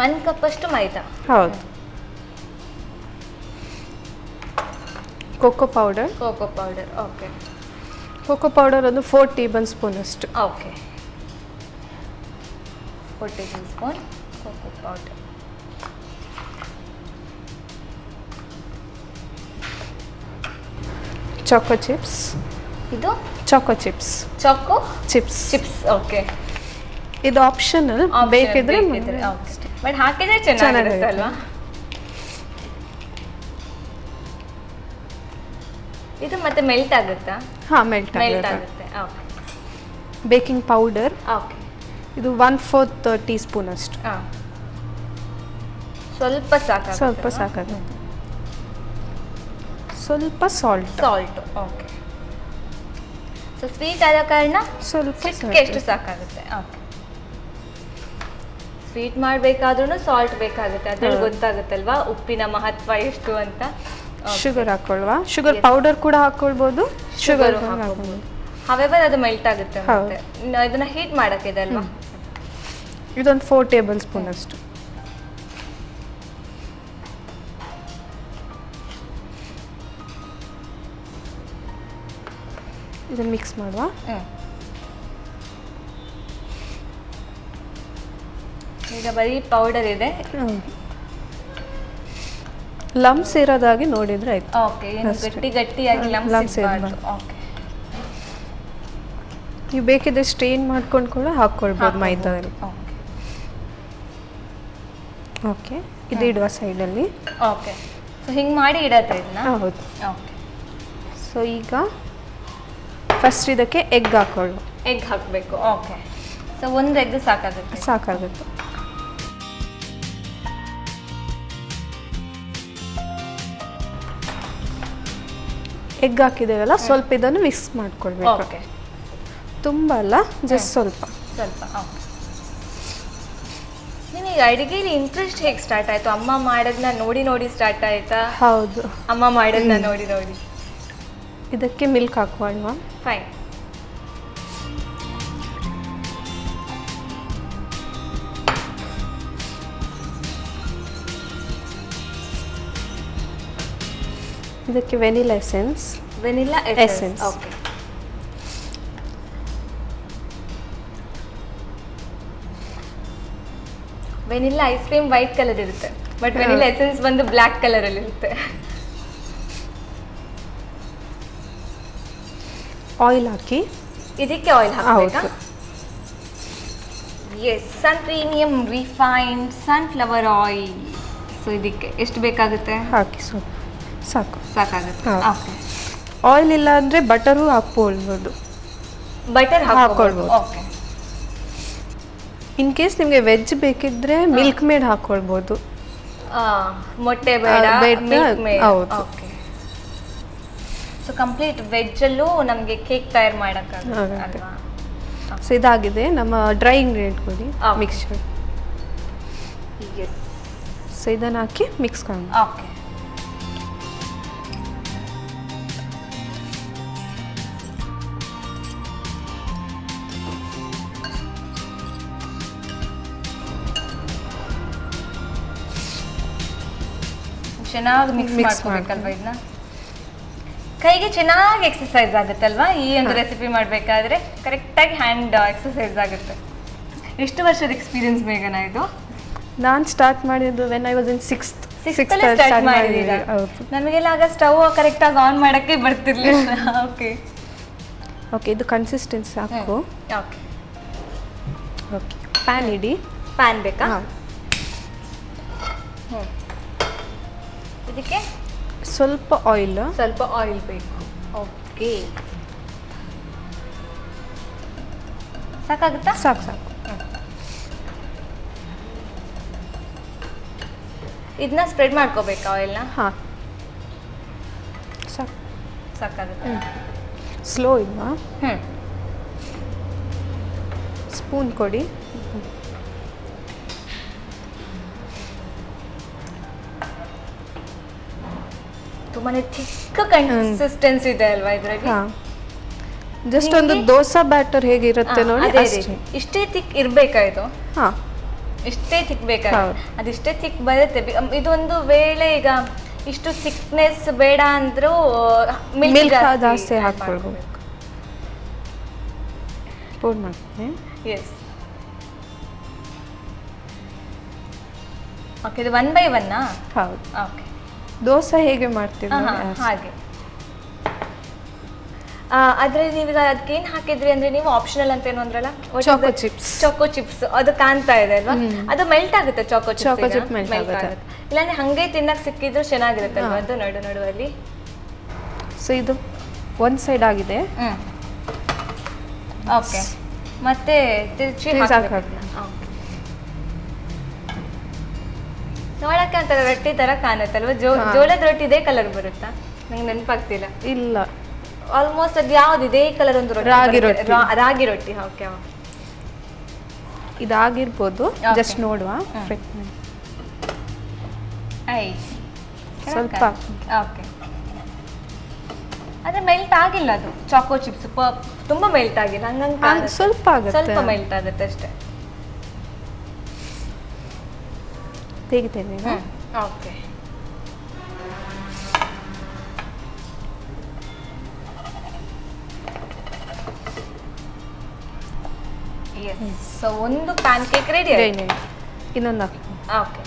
1 ಕಪ್ ಅಷ್ಟು ಮೈದಾ. ಹೌದು. Cocoa powder. Okay. Cocoa powder ಒಂದು 4 ಟೇಬಲ್ ಸ್ಪೂನ್ ಅಷ್ಟು. Okay, 4 table spoon cocoa powder. Choco chips. ಇದು ಚಾಕೋ ಚಿಪ್ಸ್. ಚಿಪ್ಸ್. ಓಕೆ, ಇದು ಆಪ್ಷನಲ್, ಬೇಕಿದ್ರೆ ಬಟ್ ಹಾಕಿದ್ರೆ ಚೆನ್ನಾಗಿರುತ್ತೆ ಅಲ್ವಾ? ಇದು ಮತ್ತೆ ಮೆಲ್ಟ್ ಆಗುತ್ತಾ? ಹಾ, ಮೆಲ್ಟ್ ಆಗುತ್ತೆ. ಓಕೆ. Baking powder. ಓಕೆ, ಇದು 1/4 ಟೀ ಸ್ಪೂನ್ ಅಷ್ಟು. ಸ್ವಲ್ಪ ಸಾಕಾಗುತ್ತೆ. ಸ್ವಲ್ಪ ಸಾಲ್ಟ್. ಓಕೆ. ಸೊ ಸ್ವೀಟ್ ಆದ ಕಾರಣ ಸ್ವಲ್ಪ ಎಷ್ಟು ಸಾಕಾಗುತ್ತೆ? ಓಕೆ. ಸ್ವೀಟ್ ಮಾಡಬೇಕಾದ್ರೂ ಸಾಲ್ಟ್ ಬೇಕಾಗುತ್ತೆ, ಅದ್ರಲ್ಲಿ ಗೊತ್ತಾಗುತ್ತಲ್ವಾ ಉಪ್ಪಿನ ಮಹತ್ವ ಎಷ್ಟು ಅಂತ. ಶುಗರ್ ಹಾಕೊಳ್ಳುವ. ಶುಗರ್ ಪೌಡರ್ ಕೂಡ ಹಾಕೊಳ್ಬೋದು, ಶುಗರ್ ಹಾಕೊಳ್ಬೋದು. ಹವೆವರ್ ಅದು ಮೆಲ್ಟ್ ಆಗುತ್ತೆ. ಮತ್ತೆ ಇದನ್ನ ಹೀಟ್ ಮಾಡಕ್ಕಿದೆ ಅಲ್ವಾ? ಇದೊಂದು 4 ಟೇಬಲ್ ಸ್ಪೂನ್ ಅಷ್ಟು. ಇದನ್ನು ಮಿಕ್ಸ್ ಮಾಡುವ. ಈಗ ಬರೀ ಪೌಡರ್ ಇದೆ, ಲಮ್ಸ್ ಇರೋದಾಗಿ ನೋಡಿದ್ರೆ ಆಯ್ತು. ಓಕೆ, ಏನು ಗಟ್ಟಿಯಾಗಿ ಲಮ್ಸ್ ಇರಬಾರ್ದು. ಓಕೆ, ನೀವು ಬೇಕಿದ್ರೆ ಸ್ಟ್ರೈನ್ ಮಾಡ್ಕೊಂಡು ಕೂಡ ಹಾಕ್ಕೊಳ್ಬೋದು ಮೈದಾದಲ್ಲಿ. ಓಕೆ, ಇದು ಇಡುವ ಸೈಡಲ್ಲಿ. ಓಕೆ, ಸೊ ಹಿಂಗೆ ಮಾಡಿ ಇಡತ್ತೆ ಇದನ್ನ. ಹೌದು. ಓಕೆ, ಸೊ ಈಗ ಫಸ್ಟ್ ಇದಕ್ಕೆ ಎಗ್ ಹಾಕೊಳ್ಳುವ. ಎಗ್ ಹಾಕಬೇಕು. ಓಕೆ, ಸೊ 1 ಎಗ್ ಸಾಕಾಗುತ್ತೆ. ಎಗ್ ಹಾಕಿದ್ದೇವಲ್ಲ, ಸ್ವಲ್ಪ ಇದನ್ನು ಮಿಕ್ಸ್ ಮಾಡ್ಕೊಳ್ಬೇಕು. ಓಕೆ, ತುಂಬ ಅಲ್ಲ, ಜಸ್ಟ್ ಸ್ವಲ್ಪ. ಓಕೆ. ನಿಮಗೆ ಅಡುಗೆಲಿ ಇಂಟ್ರೆಸ್ಟ್ ಹೇಗೆ ಸ್ಟಾರ್ಟ್ ಆಯಿತು? ಅಮ್ಮ ಮಾಡೋದನ್ನ ನೋಡಿ ಸ್ಟಾರ್ಟ್ ಆಯಿತಾ? ಹೌದು, ಅಮ್ಮ ಮಾಡೋದನ್ನ ನೋಡಿ. ಇದಕ್ಕೆ ಮಿಲ್ಕ್ ಹಾಕುವ. ಫೈನ್. ಇದಕ್ಕೆ vanilla essence. Okay. Vanilla ice cream white colour ಇರುತ್ತೆ, ಬಟ್ ವೆನಿಲಾ ಎಸೆನ್ಸ್ ಬಂದು ಬ್ಲ್ಯಾಕ್ ಕಲರ್ ಅಲ್ಲಿ ಇರುತ್ತೆ. ಆಯಿಲ್ ಹಾಕಿ. ಇದಕ್ಕೆ ಆಯಿಲ್ ಹಾಕಬೇಕಾ? Yes, sun premium refined sunflower oil. So ಇದಕ್ಕೆ ಎಷ್ಟು ಬೇಕಾಗುತ್ತೆ? ಹಾಕಿ, ಸ್ವಲ್ಪ ಸಾಕಾಗುತ್ತೆ. ಓಕೆ. ಆಯಿಲ್ ಇಲ್ಲ ಅಂದರೆ ಬಟರು ಹಾಕ್ಕೊಳ್ಬೋದು. ಬಟರ್ ಹಾಕ್ಕೊಳ್ಬೋದು. ಓಕೆ. ಇನ್ ಕೇಸ್ ನಿಮಗೆ ವೆಜ್ ಬೇಕಿದ್ರೆ ಮಿಲ್ಕ್ ಮೇಡ್ ಹಾಕ್ಕೊಳ್ಬೋದು. ಮೊಟ್ಟೆ ಬೇಡ, ಬೇಡ, ಮಿಲ್ಕ್ ಮೇಡ್. ಹೌದು. ಓಕೆ. ಸೊ ಕಂಪ್ಲೀಟ್ ವೆಜ್ಜಲ್ಲೂ ನಮಗೆ ಕೇಕ್ ತಯಾರು ಮಾಡೋಕ್ಕಾಗುತ್ತೆ ಆಗುತ್ತೆ. ಅಲ್ವಾ? ಸೊ ಇದಾಗಿದೆ ನಮ್ಮ ಡ್ರೈ ಇಂಗ್ರೀಡಿಯೆಂಟ್ ಕೊಡಿ Okay. ಮಿಕ್ಸ್ಚರ್. ಸೊ ಇದನ್ನು ಹಾಕಿ ಮಿಕ್ಸ್ ಮಾಡಿ. ಓಕೆ. ಚೆನ್ನಾಗಿ ಮಿಕ್ಸ್ ಮಾಡ್ಕೋಬೇಕಲ್ವಾ ಇದನ್ನ? ಕೈಗೆ ಚೆನ್ನಾಗಿ ಎಕ್ಸಸೈಸ್ ಆಗುತ್ತಲ್ವಾ ಈ ಒಂದು ರೆಸಿಪಿ ಮಾಡಬೇಕಾದ್ರೆ? ಕರೆಕ್ಟಾಗಿ ಹ್ಯಾಂಡ್ ಎಕ್ಸಸೈಸ್ ಆಗುತ್ತೆ. ಎಷ್ಟು ವರ್ಷದ ಎಕ್ಸ್ಪೀರಿಯನ್ಸ್ ಬೇಗನ ಇದು? ನಾನು ಸ್ಟಾರ್ಟ್ ಮಾಡಿದ್ದು when I was in sixth. Start ಮಾಡಿದ್ದೀರಾ? ನಮಗೆಲ್ಲ ಆಗ ಸ್ಟವ್ ಕರೆಕ್ಟಾಗಿ ಆನ್ ಮಾಡೋಕ್ಕೆ ಬರ್ತಿರ್ಲಿಲ್ಲ. ಓಕೆ ಓಕೆ, ಇದು ಕನ್ಸಿಸ್ಟೆನ್ಸಿ ಹಾಕು. ಓಕೆ. ಓಕೆ, ಪ್ಯಾನ್ ಇಡಿ. ಪ್ಯಾನ್ ಬೇಕಾ? ಹಾಂ. ಇದಕ್ಕೆ ಸ್ವಲ್ಪ ಆಯಿಲ್. ಸ್ವಲ್ಪ ಆಯಿಲ್ ಬೇಕು. ಓಕೆ, ಸಾಕಾಗುತ್ತಾ? ಸಾಕು ಸಾಕು. ಇದನ್ನ ಸ್ಪ್ರೆಡ್ ಮಾಡ್ಕೋಬೇಕಾ ಆಯಿಲ್ನ? ಹಾಂ, ಸಾಕು. ಸಾಕಾಗುತ್ತೆ. ಸ್ಲೋ ಇಲ್ವಾ? ಸ್ಪೂನ್ ಕೊಡಿ. ತುಂಬಾನೇ ಚಿಕ್ಕ ಕನ್ಸಿಸ್ಟೆನ್ಸಿ ಇದೆ ಅಲ್ವಾ ಇದ್ರಲ್ಲಿ? ಹಾಂ, ಜಸ್ಟ್ ಒಂದು ದೋಸಾ ಬ್ಯಾಟರ್ ಹೇಗಿರುತ್ತೆ ನೋಡಿ ಅದೇ ಅಷ್ಟೇ. ರೀತಿ. ಇಷ್ಟೇ ಥಿಕ್ ಇರ್ಬೇಕಾ ಇದು? ಹಾಂ, ಇಷ್ಟೇ ಥಿಕ್ ಬೇಕಾ? ಹೌದು. ಅದಿಷ್ಟೇ ಥಿಕ್ ಬರುತ್ತೆ. ಇದೊಂದು ವೇಳೆ ಈಗ ಇಷ್ಟು ಥಿಕ್ನೆಸ್ ಬೇಡ ಅಂದ್ರೂ ಮಿಲ್ಕ್ ಜಾಸ್ತಿ ಹಾಕ್ಕೊಳ್ಬೇಕು. ಪೌಡ್ ಮಾಡ್ತೀನಿ. ಎಸ್. ಓಕೆ, ಇದು 1 by 1 ಹೌದು. ಓಕೆ. ದೋಸೆ ಹೇಗೆ ಮಾಡ್ತೀವಿ ಹಾಗೆ. ಆದ್ರೆ ನೀವೀಗ ಅದಕ್ಕೆ ಏನ್ ಹಾಕಿದ್ರಿ ಅಂದ್ರೆ ನೀವು ಆಪ್ಷನಲ್ ಅಂತ ಏನು ಅಂದ್ರಲ್ಲ? ಚಾಕೋ ಚಿಪ್ಸ್. ಚಾಕೋ ಚಿಪ್ಸ್ ಅದು ಕಾಣ್ತಾ ಇದೆ ಅಲ್ವಾ? ಅದು ಮೆಲ್ಟ್ ಆಗುತ್ತೆ. ಚಾಕೋ ಚಿಪ್ಸ್ ಮೆಲ್ಟ್ ಆಗುತ್ತೆ. ಇಲ್ಲಾಂದ್ರೆ ಹಂಗೆ ತಿನ್ನಕ್ ಸಿಕ್ಕಿದ್ರು ಚೆನ್ನಾಗಿರುತ್ತೆ ಅಲ್ವಾ? ಅದು ನಡುವಲ್ಲಿ. ಸೊ ಇದು ಒಂದ್ ಸೈಡ್ ಆಗಿದೆ. ಓಕೆ, ಮತ್ತೆ ತಿರ್ಚಿ ಹಾಕಬೇಕು. ನೋಡಕ್ಕೆ ಒಂಥರ ರೊಟ್ಟಿ ತರ ಕಾಣುತ್ತಲ್ವ? ಜೋಳದ ರೊಟ್ಟಿ ಇದೇ ಕಲರ್ ಬರುತ್ತಾ? ನಂಗೆ ನೆನಪಾಗ್ತಿಲ್ಲ. ಇಲ್ಲ, ಆಲ್ಮೋಸ್ಟ್ ಅದು ಯಾವ್ದು ಇದೇ ಕಲರ್ ಒಂದು ರಾಗಿ ರೊಟ್ಟಿ. ರಾಗಿ ರೊಟ್ಟಿ. ಓಕೆ, ಇದಾಗಿರ್ಬೋದು. ಜಸ್ಟ್ ನೋಡುವ. ಸ್ವಲ್ಪ ಓಕೆ. ಅದೇ ಮೆಲ್ಟ್ ಆಗಿಲ್ಲ ಅದು ಚಾಕೋ ಚಿಪ್ಸ್. ತುಂಬಾ ಮೆಲ್ಟ್ ಆಗಿಲ್ಲ. ಹಂಗಂಗೆ ಸ್ವಲ್ಪ ಆಗುತ್ತೆ. ಸ್ವಲ್ಪ ಮೆಲ್ಟ್ ಆಗುತ್ತೆ ಅಷ್ಟೇ. ತೆಗಿತೇನೆ. ಓಕೆ. ಸೊ ಒಂದು ಪ್ಯಾನ್ ಕೇಕ್ ರೆಡಿ ಆಯ್ತು. ಇನ್ನೊಂದು ಹಾಕಿ. ಓಕೆ.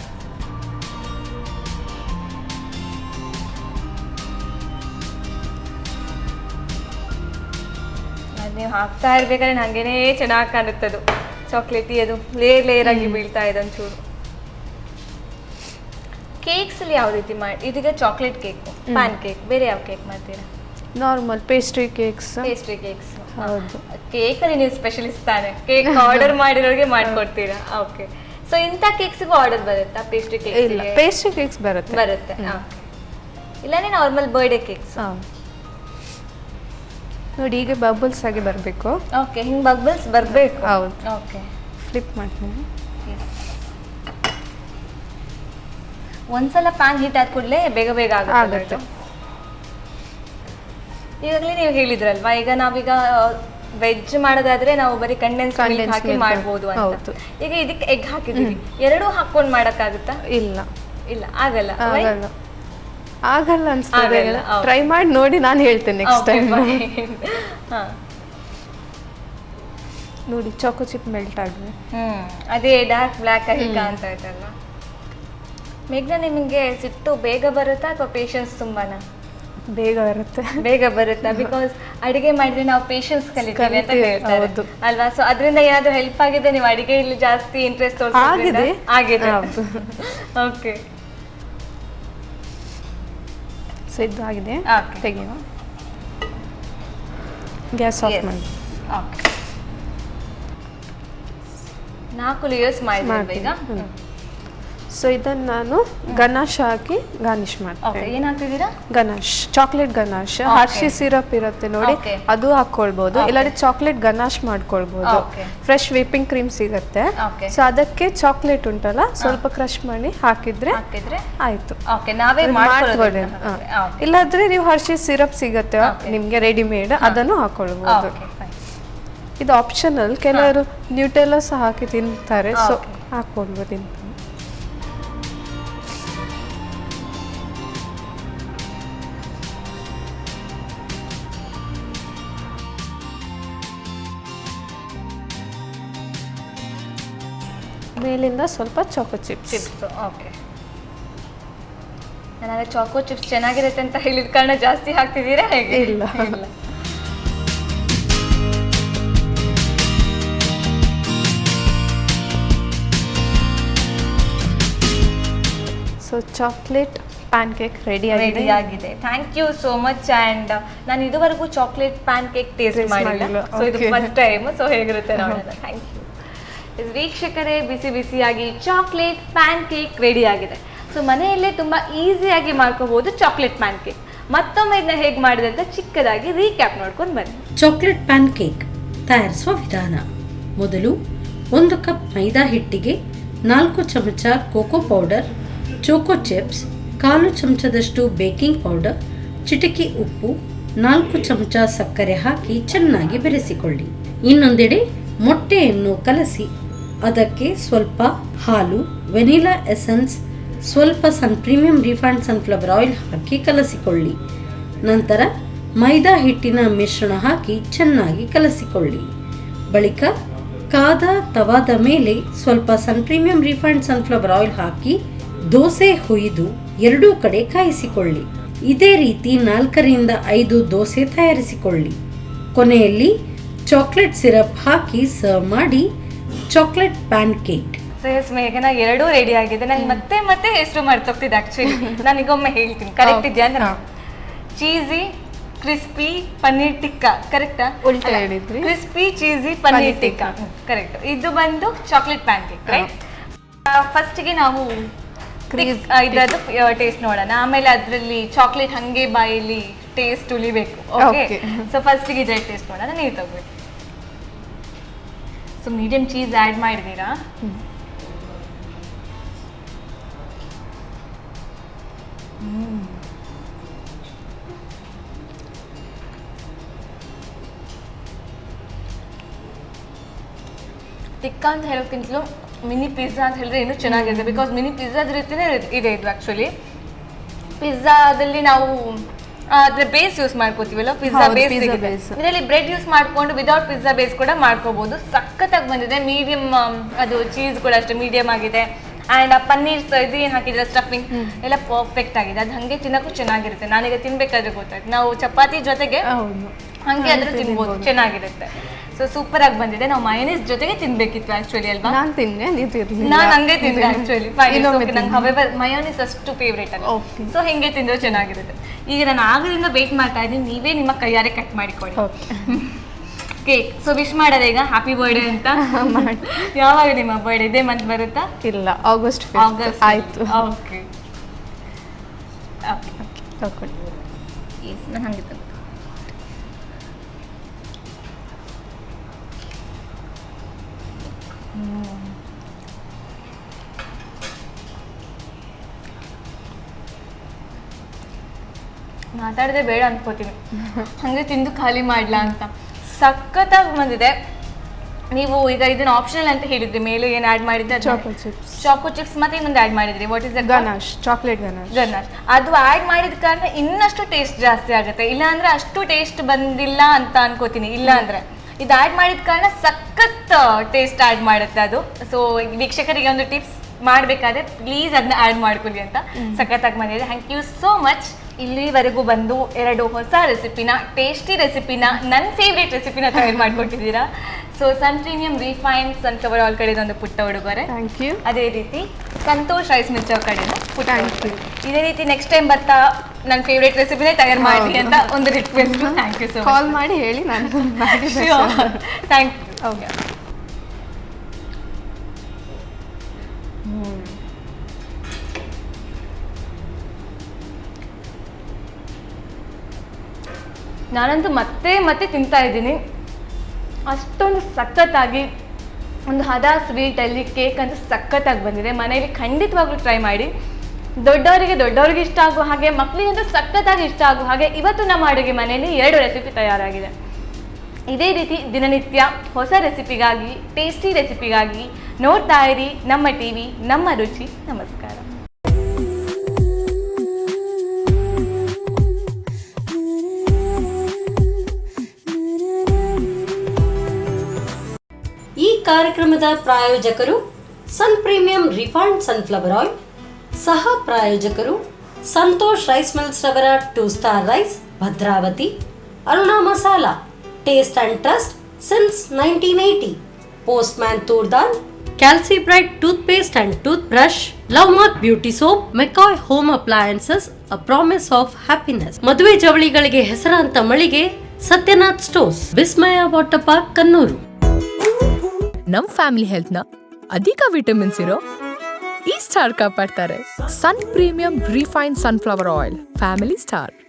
ನೀವು ಹಾಕ್ತಾ ಇರ್ಬೇಕಾದ್ರೆ ಹಂಗೇನೆ ಚೆನ್ನಾಗಿ ಕಾಣುತ್ತದು. ಚಾಕ್ಲೇಟಿ ಅದು ಲೇಯರ್ ಆಗಿ ಬೀಳ್ತಾ ಇದೆ ಒಂಚೂರು. ಕೇಕ್ಸ್ ಅಲ್ಲಿ ಯಾವ ರೀತಿ ಮಾಡಿ? ಇದೀಗ ಚಾಕ್ಲೇಟ್ ಕೇಕ್, ಪ್ಯಾನ್ ಕೇಕ್, ಬೇರೆ ಯಾವ ಕೇಕ್ ಮಾಡ್ತೀರಾ? Normal pastry cakes. Pastry cakes. ಹೌದು. ಕೇಕ್ ಅಲ್ಲಿ ನೀವು ಸ್ಪೆಷಲಿಸ್ಟ್ ತಾನೆ. ಕೇಕ್ ಆರ್ಡರ್ ಮಾಡಿರೋರಿಗೆ ಮಾಡ್ಕೊಡ್ತೀರಾ? ಓಕೆ. ಸೊ ಇಂಥ ಕೇಕ್ಸ್ಗೂ ಆರ್ಡರ್ ಬರುತ್ತಾ? ಪೇಸ್ಟ್ರಿ ಕೇಕ್ ಇಲ್ಲ, ಪೇಸ್ಟ್ರಿ ಕೇಕ್ಸ್ ಬರುತ್ತೆ. ಬರುತ್ತೆ. ಇಲ್ಲಾಂದ್ರೆ ನಾರ್ಮಲ್ ಬರ್ಡೇ ಕೇಕ್ಸ್. ನೋಡಿ, ಈಗ ಬಬಲ್ಸ್ ಆಗಿ ಬರಬೇಕು. ಓಕೆ, ಹಿಂಗೆ ಬಬಲ್ಸ್ ಬರಬೇಕು. ಹೌದು. ಓಕೆ, ಫ್ಲಿಪ್ ಮಾಡ್ತೀನಿ. ಒಂದ್ಸಲ ಪ್ಯಾನ್ ಹೀಟ್ ಆದ ಕೂಡಲೇ ಬೇಗ ಬೇಗ ಆಗುತ್ತೆ. ಈಗಾಗಲೇ ನೀವು ಹೇಳಿದ್ರಲ್ವಾ, ಈಗ ನಾವೀಗ ವೆಜ್ ಮಾಡೋದಾದ್ರೆ ನಾವು ಬರೀ ಕಂಡೆನ್ಸ್ ಮಿಲ್ಕ್ ಹಾಕಿ ಮಾಡ್ಬೋದು ಅಂತ. ಈಗ ಇದಕ್ಕೆ ಎಗ್ ಹಾಕಿದೀವಿ, ಎರಡೂ ಹಾಕೊಂಡು ಮಾಡಕ್ಕಾಗುತ್ತಾ? ಇಲ್ಲ ಇಲ್ಲ, ಆಗಲ್ಲ. ಆಗಲ್ಲ ಅನ್ಸ್ತದೆ. ಟ್ರೈ ಮಾಡಿ ನೋಡಿ, ನಾನು ಹೇಳ್ತೇನೆ ನೆಕ್ಸ್ಟ್ ಟೈಮ್. ನೋಡಿ, ಚಾಕೋ ಚಿಪ್ ಮೆಲ್ಟ್ ಆಗಿದೆ. ಅದೇ ಡಾರ್ಕ್ ಬ್ಲ್ಯಾಕ್ ಆಗಿ ಕಾಣ್ತಾ ಇತ್ತಲ್ವಾ? ಮೇಘ್ನಾ, ನಿಮಗೆ ಸಿಟ್ಟು ಬೇಗ ಬರುತ್ತಾ ಅಥವಾ ಪೇಷನ್ಸ್ ತುಂಬಾನಾ? ಬೇಗ ಬರುತ್ತೆ. ಬೇಗ ಬರುತ್ತಾ? ಬಿಕಾಸ್ ಅಡಿಗೆ ಮಾಡಿದ್ರೆ ನಾವು ಪೇಷನ್ಸ್ ಕಲಿತೀವಿ ಅಂತ ಹೇಳ್ತಾರೆ ಅಲ್ವಾ? ಸೊ ಅದರಿಂದ ಏನಾದ್ರು ಹೆಲ್ಪ್ ಆಗಿದೆ? ನೀವು ಅಡಿಗೆಯಲ್ಲಿ ಜಾಸ್ತಿ ಇಂಟ್ರೆಸ್ಟ್ ತೋರಿಸಿದ್ರೆ? ಆಗಿದೆ. ಓಕೆ, ಸಿದ್ಧ ಆಗಿದೆ. ತೆಗೆಯುವ. ಗ್ಯಾಸ್ ಆಫ್ ಮಾಡಿ. ಓಕೆ, 4 ಲೇಯರ್ಸ್ ಮಾಡಿದ್ವಿ ಈಗ. ಸೊ ಇದನ್ನು ನಾನು ಗನಾಶ್ ಹಾಕಿ ಗಾರ್ನಿಶ್ ಓಕೆ ಮಾಡ್ತೀನಿ. ಏನು ಹಾಕ್ತಿದ್ದೀರಾ? ಗನಾಶ್, ಚಾಕ್ಲೇಟ್ ಗನಾಶ್, ಹರ್ಷಿ ಸಿರಪ್ ಇರುತ್ತೆ ನೋಡಿ, Okay. ಅದು ಹಾಕೊಳ್ಬಹುದು. ಇಲ್ಲಾಂದ್ರೆ ಚಾಕ್ಲೇಟ್ ಗನಾಶ್ ಮಾಡ್ಕೊಳ್ಬಹುದು. Okay. ಫ್ರೆಶ್ ವಿಪಿಂಗ್ ಕ್ರೀಮ್ ಸಿಗುತ್ತೆ. Okay. ಸೊ ಅದಕ್ಕೆ ಚಾಕ್ಲೇಟ್ ಉಂಟಲ್ಲ ಸ್ವಲ್ಪ ಕ್ರಶ್ ಮಾಡಿ ಹಾಕಿದ್ರೆ ಆಯ್ತು. ಓಕೆ, ನಾವೇ ಮಾಡ್ಕೊಳ್ಳಿ. ಇಲ್ಲಾಂದ್ರೆ ನೀವು ಹರ್ಷಿ ಸಿರಪ್ ಸಿಗುತ್ತೆ ನಿಮ್ಗೆ ರೆಡಿಮೇಡ್, ಅದನ್ನು ಹಾಕೊಳ್ಬಹುದು. ಇದು ಆಪ್ಷನಲ್. ಕೆಲವರು ನ್ಯೂಟೆಲ್ಲ ಸಹ ಹಾಕಿ ತಿಂತಾರೆ, ಸೊ ಹಾಕೊಳ್ಬೋದು. ಮೇಲಿಂದ ಸ್ವಲ್ಪ ಚಾಕೋ ಚಿಪ್ಸ್. ಓಕೆ, ನನಗೆ ಚಾಕೋ ಚಿಪ್ಸ್ ಚೆನ್ನಾಗಿರುತ್ತೆ ಅಂತ ಹೇಳಿದ ಕಾರಣ ಜಾಸ್ತಿ ಹಾಕ್ತಿದ್ದೀರಾ ಹೇಗೆ? ಇಲ್ಲ. So chocolate pancake ready ಆಗಿದೆ. Thank you so much. And ನಾನು ಇದುವರೆಗೂ ಚಾಕ್ಲೇಟ್ ಪ್ಯಾನ್ ಕೇಕ್ ಟೇಸ್ಟ್ ಮಾಡಿಲ್ಲ, ಸೊ ಇದು ಫಸ್ಟ್ ಟೈಮ್. ಸೊ ಹೇಗಿರುತ್ತೆ ನೋಡೋಣ. Thank you. ವೀಕ್ಷಕರೇ, ಬಿಸಿ ಬಿಸಿಯಾಗಿ ಚಾಕ್ಲೇಟ್ ಪ್ಯಾನ್ ಕೇಕ್ ರೆಡಿ ಆಗಿದೆ. ಸೊ ಮನೆಯಲ್ಲೇ ತುಂಬ ಈಸಿಯಾಗಿ ಮಾಡ್ಕೋಬಹುದು ಚಾಕ್ಲೇಟ್ ಪ್ಯಾನ್ ಕೇಕ್. ಮತ್ತೊಮ್ಮೆ ಇದನ್ನ ಹೇಗೆ ಮಾಡಿದೆ ಅಂತ ಚಿಕ್ಕದಾಗಿ ರೀಕ್ಯಾಪ್ ನೋಡ್ಕೊಂಡು ಬನ್ನಿ. ಚಾಕ್ಲೇಟ್ ಪ್ಯಾನ್ ಕೇಕ್ ತಯಾರಿಸುವ ವಿಧಾನ. ಮೊದಲು 1 ಕಪ್ ಮೈದಾ ಹಿಟ್ಟಿಗೆ 4 ಚಮಚ ಕೋಕೋ ಪೌಡರ್, ಚೋಕೋ ಚಿಪ್ಸ್, 1/4 ಚಮಚದಷ್ಟು ಬೇಕಿಂಗ್ ಪೌಡರ್, ಚಿಟಿಕೆ ಉಪ್ಪು, 4 ಚಮಚ ಸಕ್ಕರೆ ಹಾಕಿ ಚೆನ್ನಾಗಿ ಬೆರೆಸಿಕೊಳ್ಳಿ. ಇನ್ನೊಂದೆಡೆ ಮೊಟ್ಟೆಯನ್ನು ಕಲಸಿ ಅದಕ್ಕೆ ಸ್ವಲ್ಪ ಹಾಲು, ವೆನಿಲಾ ಎಸೆನ್ಸ್, ಸ್ವಲ್ಪ ಪ್ರೀಮಿಯಂ ರಿಫೈನ್ಡ್ ಸನ್ಫ್ಲವರ್ ಆಯಿಲ್ ಹಾಕಿ ಕಲಸಿಕೊಳ್ಳಿ. ನಂತರ ಮೈದಾ ಹಿಟ್ಟಿನ ಮಿಶ್ರಣ ಹಾಕಿ ಚೆನ್ನಾಗಿ ಕಲಸಿಕೊಳ್ಳಿ. ಬಳಿಕ ಕಾದ ತವಾದ ಮೇಲೆ ಸ್ವಲ್ಪ ಪ್ರೀಮಿಯಂ ರಿಫೈನ್ಡ್ ಸನ್ಫ್ಲವರ್ ಆಯಿಲ್ ಹಾಕಿ ದೋಸೆ ಹುಯ್ದು ಎರಡೂ ಕಡೆ ಕಾಯಿಸಿಕೊಳ್ಳಿ. ಇದೇ ರೀತಿ 4 ರಿಂದ 5 ದೋಸೆ ತಯಾರಿಸಿಕೊಳ್ಳಿ. ಕೊನೆಯಲ್ಲಿ ಚಾಕ್ಲೇಟ್ ಸಿರಪ್ ಹಾಕಿ ಸರ್ವ್ ಮಾಡಿ ಚಾಕ್ಲೇಟ್ ಪ್ಯಾನ್ ಕೇಕ್. ಮೇಘನ ಎರಡೂ ರೆಡಿ ಆಗಿದೆ. ನಂಗೆ ಮತ್ತೆ ಹೆಸರು ಮಾಡ್ತೋಗ್ತಿದೆ ಆಕ್ಚುಲಿ. ನಾನೀಗೊಮ್ಮೆ ಹೇಳ್ತೀನಿ, ಕರೆಕ್ಟ್ ಇದೆಯಾ ಅಂದ್ರೆ. ಚೀಸಿ ಕ್ರಿಸ್ಪಿ ಪನ್ನೀರ್ ಟಿಕ್ಕಾ, ಕರೆಕ್ಟಾ? ಉಲ್ಟಾ ಹೇಳಿದ್ರಿ. Crispy cheesy paneer tikka, correct. ಇದು ಬಂದು ಚಾಕ್ಲೇಟ್ ಪ್ಯಾನ್ ಕೇಕ್, ರೈಟ್? ಫಸ್ಟಿಗೆ ನಾವು ಇದ್ರದ್ದು ಟೇಸ್ಟ್ ನೋಡೋಣ, ಆಮೇಲೆ ಅದರಲ್ಲಿ ಚಾಕ್ಲೇಟ್ ಹಂಗೆ ಬಾಯಲ್ಲಿ ಟೇಸ್ಟ್ ಉಳಿಬೇಕು. ಓಕೆ, ಸೊ ಫಸ್ಟಿಗೆ ಇದ್ರ ಟೇಸ್ಟ್ ನೋಡೋಣ. ನೀವು ತಗೋಬೇಕು. ಸೊ ಮೀಡಿಯಂ ಚೀಸ್ ಆ್ಯಡ್ ಮಾಡಿದ್ದೀರಾ. ಟಿಕ್ಕಾ ಅಂತ ಹೇಳೋಕ್ಕಿಂತಲೂ ಮಿನಿ ಪಿಜ್ಜಾ ಅಂತ ಹೇಳಿದ್ರೆ ಇನ್ನೂ ಚೆನ್ನಾಗಿದೆ. ಬಿಕಾಸ್ ಮಿನಿ ಪಿಜ್ಜಾದ ರೀತಿನೇ ಇದೆ ಇದು ಆ್ಯಕ್ಚುಲಿ. ಪಿಜ್ಜಾದಲ್ಲಿ ನಾವು ಅದ್ರ ಬೇಸ್ ಯೂಸ್ ಮಾಡ್ಕೋತೀವಲ್ಲ, ಪಿಜ್ಜಾ ಬೇಸ್. ಇದರಲ್ಲಿ ಬ್ರೆಡ್ ಯೂಸ್ ಮಾಡ್ಕೊಂಡು ವಿದೌಟ್ ಪಿಜ್ಜಾ ಬೇಸ್ ಕೂಡ ಮಾಡ್ಕೋಬಹುದು. ಸಖತ್ತಾಗಿ ಬಂದಿದೆ. ಮೀಡಿಯಂ ಅದು ಚೀಸ್ ಕೂಡ ಅಷ್ಟೇ ಮೀಡಿಯಂ ಆಗಿದೆ. ಆ್ಯಂಡ್ ಆ ಪನ್ನೀರ್ ಇದು ಏನು ಹಾಕಿದ್ರೆ ಸ್ಟಫಿಂಗ್ ಎಲ್ಲ ಪರ್ಫೆಕ್ಟ್ ಆಗಿದೆ. ಅದು ಹಾಗೆ ತಿನ್ನೋಕ್ಕೂ ಚೆನ್ನಾಗಿರುತ್ತೆ. ನಾನೀಗ ತಿನ್ಬೇಕಾದ್ರೆ ಗೊತ್ತಾಯ್ತು, ನಾವು ಚಪಾತಿ ಜೊತೆಗೆ ಹಂಗೆ ಆದ್ರೂ ತಿನ್ಬೋದು, ಚೆನ್ನಾಗಿರುತ್ತೆ. ಸೊ ಸೂಪರ್ ಆಗಿ ಬಂದಿದೆ. ನಾವು ಮಯೋನೀಸ್ ಜೊತೆಗೆ ತಿನ್ಬೇಕಿತ್ತು ಆಕ್ಚುಲಿ, ಅಲ್ವಾ? ನಾನು ತಿಂದೆ, ನಾನು ಹಂಗೆ ತಿಂದೆ ಆಕ್ಚುಲಿ. ನಂಗೆ ಹವೆವರ್ ಮಯೋನೀಸ್ ಅಷ್ಟು ಫೇವ್ರೇಟ್ ಅಲ್ಲ, ಸೊ ಹಿಂಗೆ ತಿಂದ್ರೆ ಚೆನ್ನಾಗಿರುತ್ತೆ. ಈಗ ನಾನು ಆಗದಿಂದ ವೇಟ್ ಮಾಡ್ತಾ ಇದ್ದೀನಿ, ನೀವೇ ನಿಮ್ಮ ಕೈಯಾರೆ ಕಟ್ ಮಾಡಿಕೊಡಿ ಕೇಕ್. ಸೊ ವಿಶ್ ಮಾಡೋದು ಈಗ ಹ್ಯಾಪಿ ಬರ್ಡೇ ಅಂತ. ಯಾವಾಗ ನಿಮ್ಮ ಬರ್ಡೇ? ಇದೇ ಮಂತ್ ಬರುತ್ತಾ? ಇಲ್ಲ, ಆಗಸ್ಟ್ ಆಯ್ತು. ಓಕೆ ಓಕೆ, ನಾನು ಹಂಗೆ ತಗೋ. ಮಾತಾಡದೆ ಬೇಡ ಅನ್ಕೋತೀನಿ, ಹಂಗೆ ತಿಂದು ಖಾಲಿ ಮಾಡ್ಲಾ ಅಂತ. ಸಖತ್ತಾಗಿ ಬಂದಿದೆ. ನೀವು ಈಗ ಇದನ್ನ ಆಪ್ಷನಲ್ ಅಂತ ಹೇಳಿದ್ರಿ, ಮೇಲೆ ಏನು ಆ್ಯಡ್ ಮಾಡಿದ್ರೆ ಚಾಕೋ ಚಿಪ್ಸ್ ಮತ್ತೆ ಇನ್ನೊಂದು ಆ್ಯಡ್ ಮಾಡಿದ್ರಿ. What is ganache, chocolate ganache. ಅದು ಆ್ಯಡ್ ಮಾಡಿದ ಕಾರಣ ಇನ್ನಷ್ಟು ಟೇಸ್ಟ್ ಜಾಸ್ತಿ ಆಗುತ್ತೆ. ಇಲ್ಲ ಅಂದ್ರೆ ಅಷ್ಟು ಟೇಸ್ಟ್ ಬಂದಿಲ್ಲ ಅಂತ ಅನ್ಕೋತೀನಿ. ಇಲ್ಲ ಅಂದ್ರೆ ಇದು ಆ್ಯಡ್ ಮಾಡಿದ ಕಾರಣ ಸಖತ್ ಟೇಸ್ಟ್ ಆ್ಯಡ್ ಮಾಡುತ್ತೆ ಅದು. ಸೊ ವೀಕ್ಷಕರಿಗೆ ಒಂದು ಟಿಪ್ಸ್, ಮಾಡಬೇಕಾದ್ರೆ ಪ್ಲೀಸ್ ಅದನ್ನ ಆ್ಯಡ್ ಮಾಡ್ಕೊಳ್ಳಿ ಅಂತ. ಸಖತ್ತಾಗಿ ಬಂದಿದೆ. Thank you so much. ಇಲ್ಲಿವರೆಗೂ ಬಂದು 2 ಹೊಸ ರೆಸಿಪಿನ, ಟೇಸ್ಟಿ ರೆಸಿಪಿನ, ನನ್ನ ಫೇವ್ರೇಟ್ ರೆಸಿಪಿನ ತಯಾರು ಮಾಡಿಕೊಟ್ಟಿದ್ದೀರಾ. So premium refined sunflower oil ಕಡೆ ಒಂದು ಪುಟ್ಟ ಉಡುಗೊರೆ. Thank you. ಅದೇ ರೀತಿ ಸಂತೋಷ್ ರೈಸ್ ಮಿಲ್ಸ್ ಕಡೆ ಪುಟ್ಟ ಉಡುಗೊರೆ. ಇದೇ ರೀತಿ ನೆಕ್ಸ್ಟ್ ಟೈಮ್ ಬರ್ತಾ ನನ್ನ ಫೇವ್ರೇಟ್ ರೆಸಿಪಿನೇ ತಯಾರು ಮಾಡಿ ಅಂತ ಒಂದು request. Thank you so much. Call ಮಾಡಿ ಹೇಳಿ, ನಾನು ಥ್ಯಾಂಕ್ ಯು. ಓಕೆ, ನಾನಂತೂ ಮತ್ತೆ ಮತ್ತೆ ತಿಂತಾ ಇದ್ದೀನಿ. ಅಷ್ಟೊಂದು ಸಖತ್ತಾಗಿ ಒಂದು ಹದ ಸ್ವೀಟಲ್ಲಿ ಕೇಕ್ ಅಂತೂ ಸಖತ್ತಾಗಿ ಬಂದಿದೆ. ಮನೆಯಲ್ಲಿ ಖಂಡಿತವಾಗ್ಲೂ ಟ್ರೈ ಮಾಡಿ. ದೊಡ್ಡವರಿಗೆ ಇಷ್ಟ ಆಗುವ ಹಾಗೆ, ಮಕ್ಕಳಿಗಂತೂ ಸಖತ್ತಾಗಿ ಇಷ್ಟ ಆಗುವ ಹಾಗೆ ಇವತ್ತು ನಮ್ಮ ಅಡುಗೆ ಮನೆಯಲ್ಲಿ 2 ರೆಸಿಪಿ ತಯಾರಾಗಿದೆ. ಇದೇ ರೀತಿ ದಿನನಿತ್ಯ ಹೊಸ ರೆಸಿಪಿಗಾಗಿ, ಟೇಸ್ಟಿ ರೆಸಿಪಿಗಾಗಿ ನೋಡ್ತಾ ಇರಿ ನಮ್ಮ ಟಿವಿ, ನಮ್ಮ ರುಚಿ. ನಮಸ್ಕಾರ. ಈ ಕಾರ್ಯಕ್ರಮದ ಪ್ರಾಯೋಜಕರು ಸನ್ ಪ್ರೀಮಿಯಂ ರಿಫೈನ್ಡ್ ಸನ್ಫ್ಲವರ್ ಆಯಿಲ್, ಸಹ ಪ್ರಾಯೋಜಕರು ಸಂತೋಷ್ ರೈಸ್ ಮಿಲ್ಸ್ ರವರ 2 star rice, Bhadravati. Aruna masala, taste and trust since 1980. Postman toor dal, Calci Bright toothpaste and toothbrush, Lovemark beauty soap, McCoy home appliances, a promise of happiness. ಮದುವೆ ಜವಳಿಗಳಿಗೆ ಹೆಸರಾಂತ ಮಳಿಗೆ Satyanath stores, Vismaya water park, Kannur. ನಮ್ family health ನ ಅಧಿಕ ವಿಟಮಿನ್ಸ್ ಇರೋ ಈ ಸ್ಟಾರ್ ಕಾಪಾಡ್ತಾರೆ. Sun premium refine sunflower oil, family star.